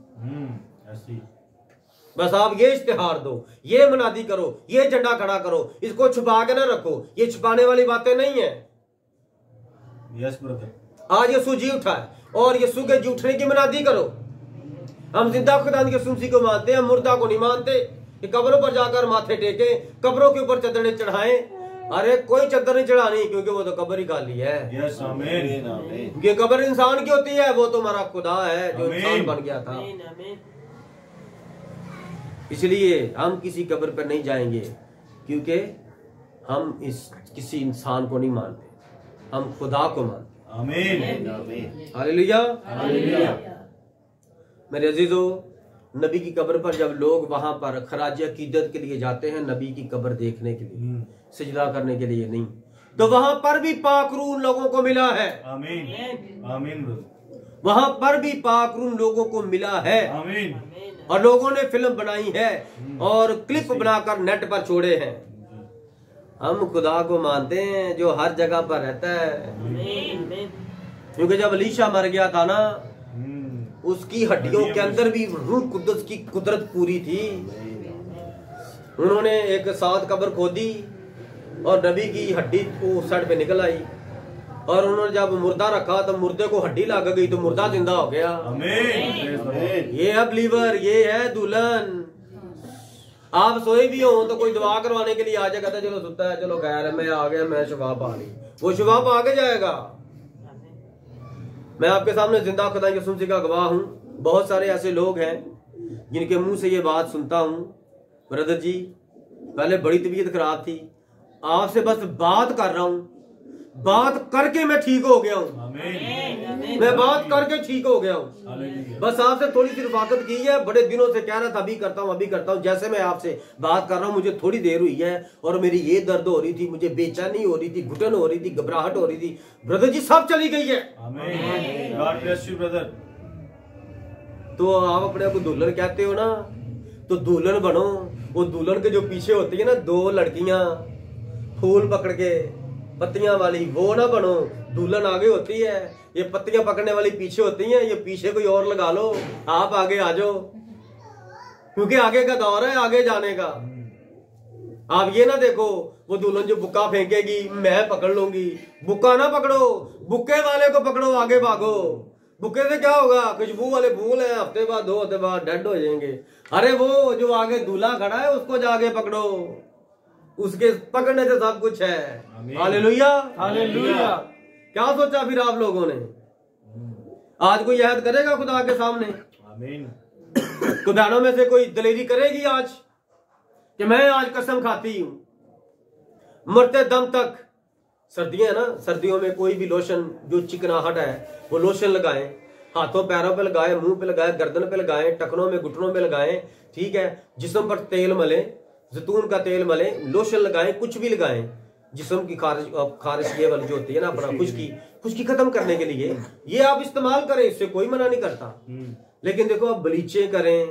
बस आप ये इश्तिहार दो, ये मुनादी करो, ये झंडा खड़ा करो, इसको छुपा के ना रखो, ये छुपाने वाली बातें नहीं है। Yes brother. आज यीशु जी उठा है और यीशु के जी उठने की मुनादी करो। हम जिंदा खुदा के सुनसी को मानते हैं, मुर्दा को नहीं मानते कि कब्रों पर जाकर माथे टेके, कब्रों के ऊपर चदरें चढ़ाएं। अरे कोई चद्दर नहीं चढ़ानी, क्योंकि वो तो कब्र ही खाली है। यस आमीन। क्योंकि कब्र इंसान की होती है, वो तो हमारा खुदा है जो इंसान बन गया था। इसलिए हम किसी कब्र पर नहीं जाएंगे, क्योंकि हम इस किसी इंसान को नहीं मानते, हम खुदा को मानते। आमीन। Hallelujah, hallelujah. मेरे अजीजों, नबी की कब्र पर जब लोग वहां पर खराज अकीदत के लिए जाते हैं, नबी की कब्र देखने के लिए, सजदा करने के लिए नहीं, तो वहां पर भी पाकरून लोगों को मिला है। आमीन। आमीन ब्रदर। वहां पर भी पाकरून लोगों को मिला है। आमीन। और लोगों ने फिल्म बनाई है और क्लिप बनाकर नेट पर छोड़े हैं। हम खुदा को मानते हैं जो हर जगह पर रहता है। क्योंकि जब अलीशा मर गया था ना, उसकी हड्डियों के अंदर भी रूह कुद्दस की कुदरत पूरी थी। उन्होंने एक 7 कब्र खोदी और नबी की हड्डी उस साइड पे निकल आई, और उन्होंने जब मुर्दा रखा तो मुर्दे को हड्डी लग गई तो मुर्दा जिंदा हो गया। आमीन। ये है बिलीवर, ये है दुल्हन। आप सोए भी हो तो कोई दुआ करवाने के लिए आ जाए, कहता चलो सुता है, चलो गैर है, मैं आ गया, मैं शुभा पा ली, वो शुभा पा के जाएगा। मैं आपके सामने जिंदा खुदा यसुम मसीह का गवाह हूं। बहुत सारे ऐसे लोग हैं जिनके मुंह से ये बात सुनता हूं, ब्रदर जी पहले बड़ी तबीयत खराब थी, आपसे बस बात कर रहा हूं, बात करके मैं ठीक हो गया हूं, आमीन। मैं बात करके ठीक हो गया हूं। हालेलुया। बस आपसे थोड़ी सी रफाकत की है, बड़े दिनों से कह रहा था अभी करता हूं, अभी करता हूं। जैसे मैं आपसे बात कर रहा हूं मुझे थोड़ी देर हुई है और मेरी ये दर्द हो रही थी, मुझे बेचैनी हो रही थी, घुटन हो रही थी, घबराहट हो रही थी, ब्रदर जी सब चली गई है। आमीन। God bless you brother. तो आप अपने आप को दुल्हन कहते हो ना, तो दुल्हन बनो। वो दुल्हन के जो पीछे होती है ना दो लड़कियां फूल पकड़ के पत्तियां वाली, वो ना बनो। दुल्हन आगे होती है, ये पत्तियां पकड़ने वाली पीछे होती हैं, ये पीछे कोई और लगा लो, आप आगे आ जाओ, क्योंकि आगे का दौर है आगे जाने का। आप ये ना देखो वो दुल्हन जो बुक्का फेंकेगी मैं पकड़ लूंगी, बुक्का ना पकड़ो, बुक्के वाले को पकड़ो, आगे भागो। बुक्के से क्या होगा, खुशबू वाले फूल है, हफ्ते बाद 2 हफ्ते बाद डेड हो जाएंगे। अरे वो जो आगे दूल्हा खड़ा है उसको जाके पकड़ो, उसके पकड़ने से सब कुछ है। Hallelujah, hallelujah. क्या सोचा फिर आप लोगों ने? आज कोई याद करेगा खुदा के सामने? आमीन। तो बहनों में से कोई दलेरी करेगी आज कि मैं आज कसम खाती हूं मरते दम तक। सर्दियां है ना, सर्दियों में कोई भी लोशन जो चिकनाहट है वो लोशन लगाएं, हाथों पैरों पे लगाएं, मुंह पे लगाएं, गर्दन पे लगाएं, टखनों में घुटनों में लगाएं, ठीक है। जिस्म पर तेल मलें, जैतून का तेल मलें, लोशन लगाएं, कुछ भी लगाएं, जिस्म की खारिश ये वाली जो होती है ना, अपना खुश्की खत्म करने के लिए ये आप इस्तेमाल करें, इससे कोई मना नहीं करता। लेकिन देखो आप बलीचे करें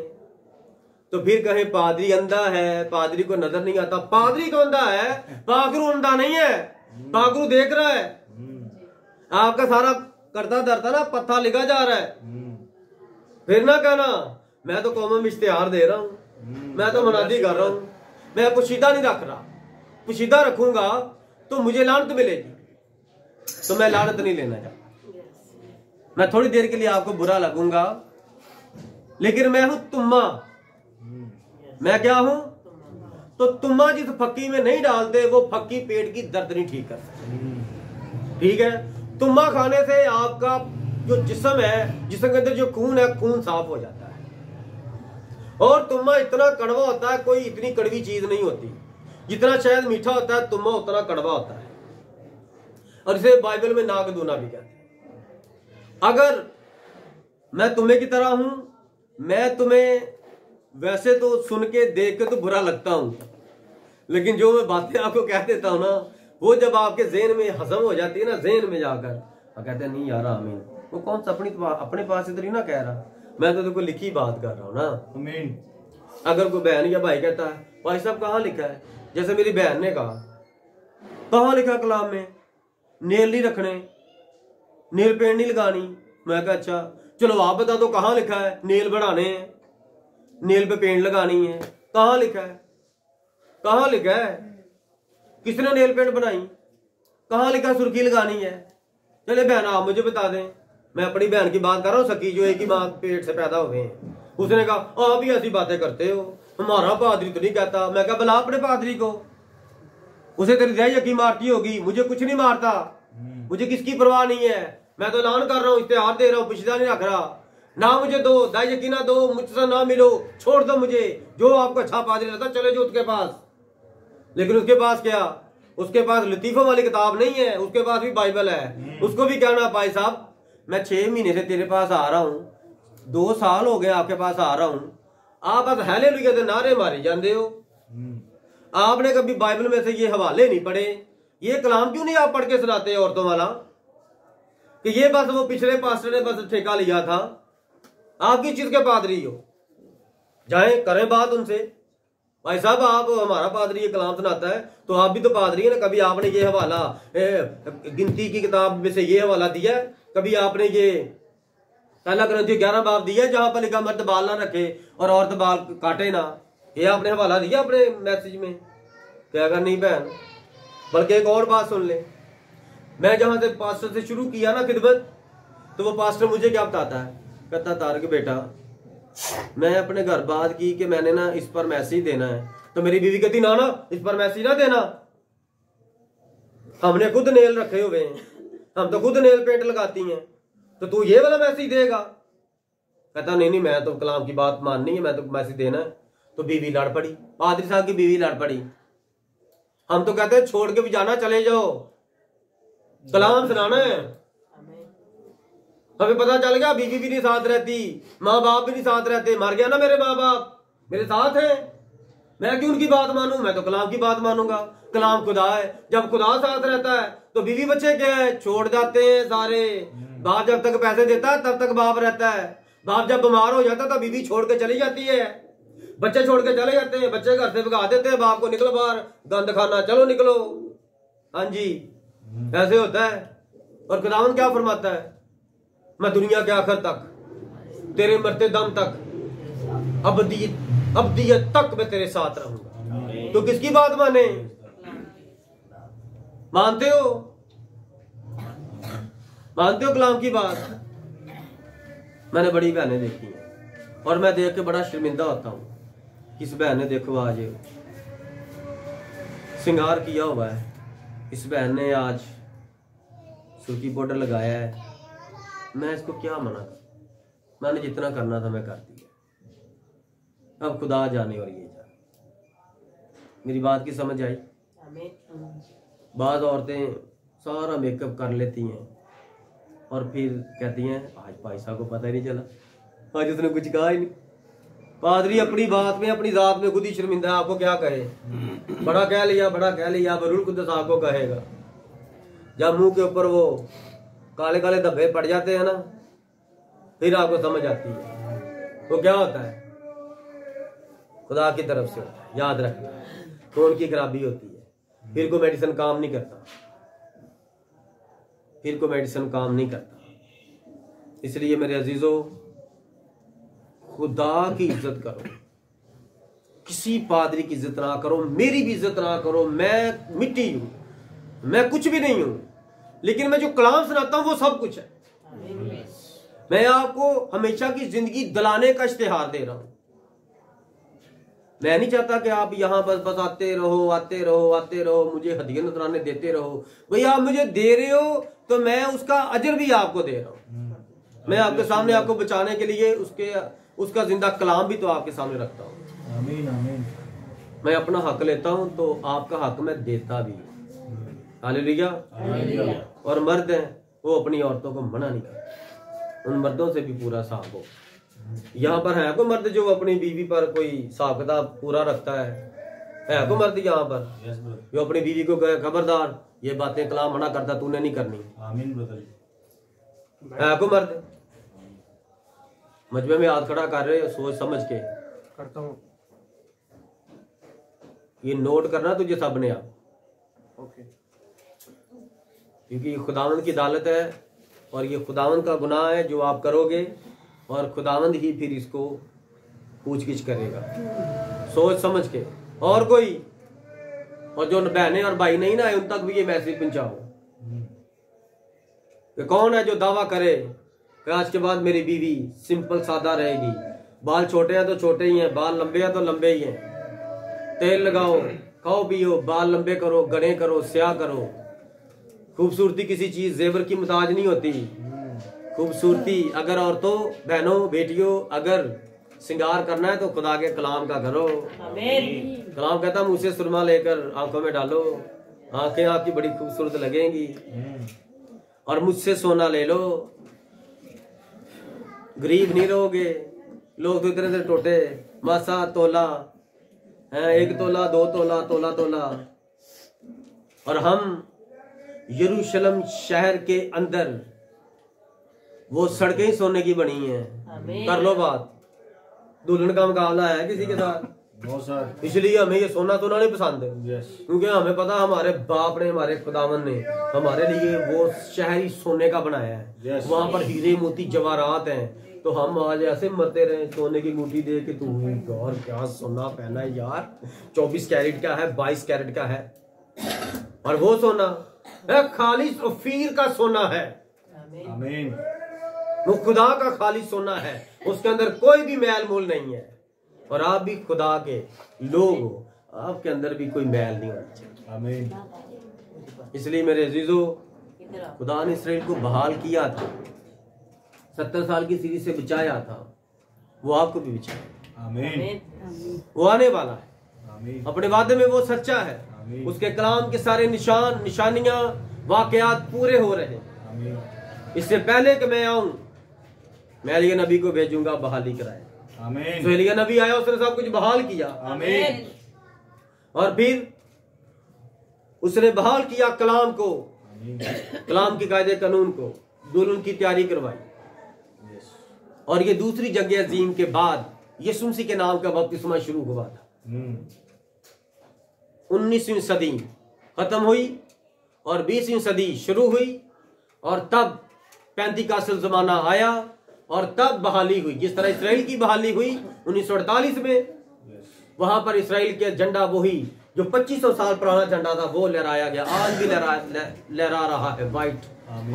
तो फिर कहें पादरी अंधा है, पादरी को नजर नहीं आता। पादरी को अंधा है, पागरू अंधा नहीं है, पागरू देख रहा है। आपका सारा करता धरता ना पत्था लिखा जा रहा है। फिर ना कहना मैं तो कौम में इश्तिहार दे रहा हूं, मैं तो मनादी कर रहा हूं, मैं पुशीदा नहीं रख रहा। पुशीदा रखूंगा तो मुझे लानत मिलेगी, तो मैं लानत नहीं लेना चाहता। मैं थोड़ी देर के लिए आपको बुरा लगूंगा, लेकिन मैं हूं तुम्मा। मैं क्या हूं? तो तुम्मा जिस फक्की में नहीं डालते वो फक्की पेट की दर्द नहीं ठीक कर सकती, ठीक है। तुम्मा खाने से आपका जो जिस्म है, जिस्म के अंदर जो खून है, खून साफ हो जाता है। और तुम्मा इतना कड़वा होता है, कोई इतनी कड़वी चीज नहीं होती। जितना शायद मीठा होता है तुम्मा उतना कड़वा होता है, और इसे बाइबल में नागदूना भी कहते हैं। अगर मैं तुम्हें की तरह हूं, मैं तुम्हें वैसे तो सुन के देख के तो बुरा लगता हूं, लेकिन जो मैं बातें आपको कह देता हूं ना, वो जब आपके ज़हन में हजम हो जाती है ना, ज़हन में जाकर और कहते हैं नहीं यार आमीन, वो कौन सा अपने पास इधर ही ना कह रहा, मैं तो देखो लिखी बात कर रहा हूं ना। आमीन। अगर कोई बहन या भाई कहता है भाई साहब कहाँ लिखा है, जैसे मेरी बहन ने कहा कहाँ लिखा कलाम में नेल नहीं रखने, नेल पेंट नहीं लगानी। मैं कहा अच्छा चलो आप बता दो कहाँ लिखा है नेल बढ़ाने हैं, नेल पे पेंट लगानी है, कहाँ लिखा है? कहाँ लिखा है? किसने नेल पेंट बनाई? कहाँ लिखा सुर्खी लगानी है? चले बहन आप मुझे बता दें। मैं अपनी बहन की बात कर रहा हूँ, सकी जो एक ही माँ पेट से पैदा हुए हैं। उसने कहा आप ही ऐसी बातें करते हो, हमारा पादरी तो नहीं कहता। मैं कहा बुला अपने पादरी को, उसे तेरी दया यकीन मारती होगी, मुझे कुछ नहीं मारता, मुझे किसकी परवाह नहीं है। मैं तो ऐलान कर रहा हूँ, इश्तिहार दे रहा हूँ, पुशीदा नहीं रख रहा। ना मुझे दो, दया यकीना दो, मुझसे ना मिलो, छोड़ दो मुझे। जो आपको अच्छा पादरी लगता चले जो उसके पास। लेकिन उसके पास क्या? उसके पास लतीफों वाली किताब नहीं है, उसके पास भी बाइबल है। उसको भी कहना भाई साहब मैं 6 महीने से तेरे पास आ रहा हूं, 2 साल हो गए आपके पास आ रहा हूं, आप बस हालेलुया के नारे मारे जाते हो। आपने कभी बाइबल में से ये हवाले नहीं पढ़े, ये कलाम क्यों नहीं आप पढ़ के सुनाते औरतों वाला, कि ये बस वो पिछले पास्टर ने बस ठेका लिया था। आप किस चीज के पादरी हो? जाएं करें बात उनसे, भाई साहब आप हमारा पादरी ये कलाम सुनाता है तो आप भी तो पादरी है ना, कभी आपने ये हवाला गिनती की किताब में से ये हवाला दिया? कभी आपने ये पहला ग्रंथी 11 बाब दिया जहां पर लिखा मर्द बाल ना रखे और औरत बाल काटे ना? ये आपने हवाला दिया अपने मैसेज में? क्या अगर नहीं बहन बल्कि एक और बात सुन ले, मैं जहां से पास्टर से शुरू किया ना खिदमत, तो वो पास्टर मुझे क्या बताता है, कहता तारक बेटा मैं अपने घर बात की कि मैंने ना इस पर मैसेज देना है, तो मेरी बीवी कहती ना ना इस पर मैसेज ना देना, हमने खुद नेल रखे हुए हैं, हम तो खुद नेल पेंट लगाती हैं, तो तू ये वाला मैसेज देगा। कहता नहीं नहीं मैं तो कलाम की बात माननी है, मैं तो मैसेज देना है। तो बीवी लड़ पड़ी, पादरी साहब की बीवी लड़ पड़ी। हम तो कहते हैं छोड़ के भी जाना, चले जाओ, कलाम सुनाना है। हमें पता चल गया बीवी भी नहीं साथ रहती, माँ बाप भी नहीं साथ रहते, मर गया ना मेरे माँ बाप, मेरे साथ हैं, मैं क्यों उनकी बात मानूं, मैं तो कलाम की बात मानूंगा। कलाम खुदा है, जब खुदा साथ रहता है तो बीवी बच्चे क्या है, छोड़ जाते हैं सारे। बाप जब तक पैसे देता है तब तक बाप रहता है, बाप जब बीमार हो जाता है तो बीवी छोड़ के चली जाती है, बच्चे छोड़ के चले जाते हैं, बच्चे घर से भगा देते हैं बाप को, निकलो बाहर गंद खाना, चलो निकलो। हाँ जी ऐसे होता है। और खुदावंद क्या फरमाता है, मैं दुनिया के आखिर तक, तेरे मरते दम तक, अब्दियत तक मैं तेरे साथ रहूंगा। तो किसकी बात माने, मानते हो, मानते हो कलाम की बात। मैंने बड़ी बहनें देखी हैं और मैं देख के बड़ा शर्मिंदा होता हूं। इस बहन ने देखो आज श्रृंगार किया हुआ है, इस बहन ने आज सुर्खी पाउडर लगाया है, मैं इसको क्या मना कर, मैंने जितना करना था मैं कर दिया, अब खुदा जाने और ये जाने। मेरी बात की समझ आई। बाद औरतें सारा मेकअप कर लेती हैं और फिर कहती हैं आज भाई साहब को पता ही नहीं चला, आज उसने कुछ कहा ही नहीं। पादरी अपनी बात में, अपनी जात में खुद ही शर्मिंदा है, आपको क्या कहे, बड़ा कह लिया, बड़ा कह लिया, बरूल खुद आपको कहेगा। जब मुंह के ऊपर वो काले काले धब्बे पड़ जाते हैं ना, फिर आपको समझ आती है वो क्या होता है, खुदा की तरफ से होता है, याद रखना। खून की खराबी होती है, फिर कोई मेडिसिन काम नहीं करता, फिर कोई मेडिसिन काम नहीं करता। इसलिए मेरे अजीजों खुदा की इज्जत करो, किसी पादरी की इज्जत ना करो, मेरी भी इज्जत ना करो। मैं मिट्टी हूं, मैं कुछ भी नहीं हूं, लेकिन मैं जो कलाम सुनाता हूं वो सब कुछ है। मैं आपको हमेशा की जिंदगी दिलाने का इश्तिहार दे रहा हूं। मैं नहीं चाहता कि आप यहां बस आते रहो, आते रहो, आते रहो, मुझे हदिया नजराने देते रहो। भाई आप मुझे दे रहे हो तो मैं उसका अजर भी आपको दे रहा हूं। मैं आपके सामने आपको बचाने के लिए उसका जिंदा कलाम भी तो आपके सामने रखता हूं। आमीन आमीन। मैं अपना हक लेता हूं तो आपका हक मैं देता भी हूं। हालेलुया। और मर्द हैं वो अपनी औरतों को मना नहीं करते, उन मर्दों से भी पूरा साफ हो। यहाँ पर है कोई मर्द जो अपनी बीवी पर कोई हिसाब किताब पूरा रखता है कोई मर्द यहाँ पर जो अपनी बीवी को कहे खबरदार ये बातें कलाम मना करता, तूने नहीं करनी। आमीन ब्रदर। है कोई मर्द मजमे में हाथ खड़ा कर रहे हो, सोच समझ के करता हूँ। ये नोट करना तुझे सबने आप, ओके। क्योंकि खुदावंद की अदालत है और ये खुदावंद का गुनाह है जो आप करोगे, और खुदावंद ही फिर इसको पूछगिछ करेगा, सोच समझ के। और कोई, और जो बहनें और भाई नहीं ना है उन तक भी ये मैसेज पहुंचाओ कि कौन है जो दावा करे कि आज के बाद मेरी बीवी सिंपल सादा रहेगी। बाल छोटे हैं तो छोटे ही हैं, बाल लंबे हैं तो लंबे ही हैं। तेल लगाओ, खाओ पियो, बाल लंबे करो, घने करो, स्याह करो। खूबसूरती किसी चीज जेवर की मुताज नहीं होती। खूबसूरती अगर औरतों, बहनों, बेटियों अगर श्रृंगार करना है तो खुदा के कलाम का करो। कलाम कहता मुझसे सुरमा लेकर आंखों में डालो, आंखें आपकी बड़ी खूबसूरत लगेंगी, और मुझसे सोना ले लो, गरीब नहीं रहोगे। लोग तो इतने से टोटे, मासा तोला है, 1 तोला 2 तोला, तोला तोला। और हम यरूशलेम शहर के अंदर वो सड़कें ही सोने की बनी हैं। कर लो बात, दुल्हन का मुकाबला है किसी के साथ, इसलिए हमें ये सोना सोना नहीं पसंद है। क्योंकि हमें पता हमारे बाप ने, हमारे खुदावन ने हमारे लिए वो शहर ही सोने का बनाया है। वहां पर हीरे मोती जवाहरात हैं। तो हम आज ऐसे मरते रहे सोने की अंगूठी दे के, तू और क्या सोना पहना है यार, 24 कैरेट का है, 22 कैरेट का है। और वो सोना खालिस ओफीर का सोना है। आमीन। वो खुदा का खालिस सोना है, उसके अंदर कोई भी मैल मूल नहीं है। और आप भी खुदा के लोग हो, आपके अंदर भी कोई मैल नहीं होना चाहिए। आमीन। इसलिए मेरे अजीजों, खुदा ने इसराइल को बहाल किया था, 70 साल की सीरीज से बचाया था, वो आपको भी बचाए। आमीन। वो आने वाला है, आमीन। अपने वादे में वो सच्चा है। आमीन। उसके कलाम के सारे निशान, निशानियां, वाकयात पूरे हो रहे हैं। आमीन। इससे पहले कि मैं आऊं, मैं एलिया नबी को भेजूंगा बहाली कराए। आमीन। तो एलिया नबी आया, उसने सब कुछ बहाल किया। आमीन। और फिर उसने बहाल किया कलाम को, कलाम के कायदे कानून को, दुल्हन की तैयारी करवाई। और ये दूसरी जंग अजीम के बाद यीशु मसीह के नाम का बपतिस्मा शुरू हुआ था। 19वीं सदी खत्म हुई और 20वीं सदी शुरू हुई, और तब पेंतिकास्टल जमाना आया और तब बहाली हुई। जिस तरह इसराइल की बहाली हुई 1948 में, वहां पर इसराइल के झंडा वही जो 2500 साल पुराना झंडा था वो लहराया गया, आज भी लहरा रहा है, व्हाइट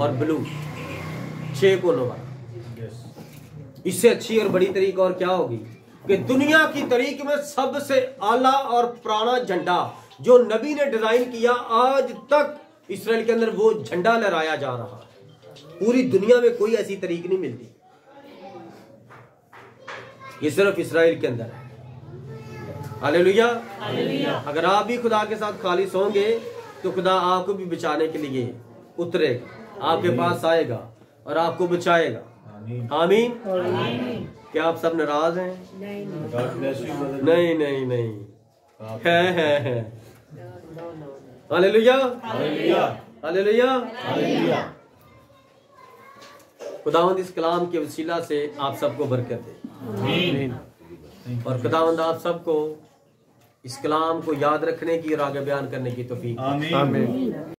और ब्लू, 6 कोनों वाला। इससे अच्छी और बड़ी तरीक और क्या होगी कि दुनिया की तरीक में सबसे आला और पुराना झंडा जो नबी ने डिजाइन किया, आज तक इसराइल के अंदर वो झंडा लहराया जा रहा है। पूरी दुनिया में कोई ऐसी तरीक नहीं मिलती, ये सिर्फ इसराइल के अंदर है। हालेलुया। अगर आप भी खुदा के साथ खालिस होंगे तो खुदा आपको भी बचाने के लिए उतरेगा, आपके पास आएगा और आपको बचाएगा। आमीन। क्या आप सब नाराज हैं? नहीं नहीं नहीं, है। हालेलुया। हालेलुया। खुदावंद इस कलाम के वसीला से आप सबको बरकत दे, और खुदावंद आप सबको इस कलाम को याद रखने की और आगे बयान करने की तौफीक। आमीन।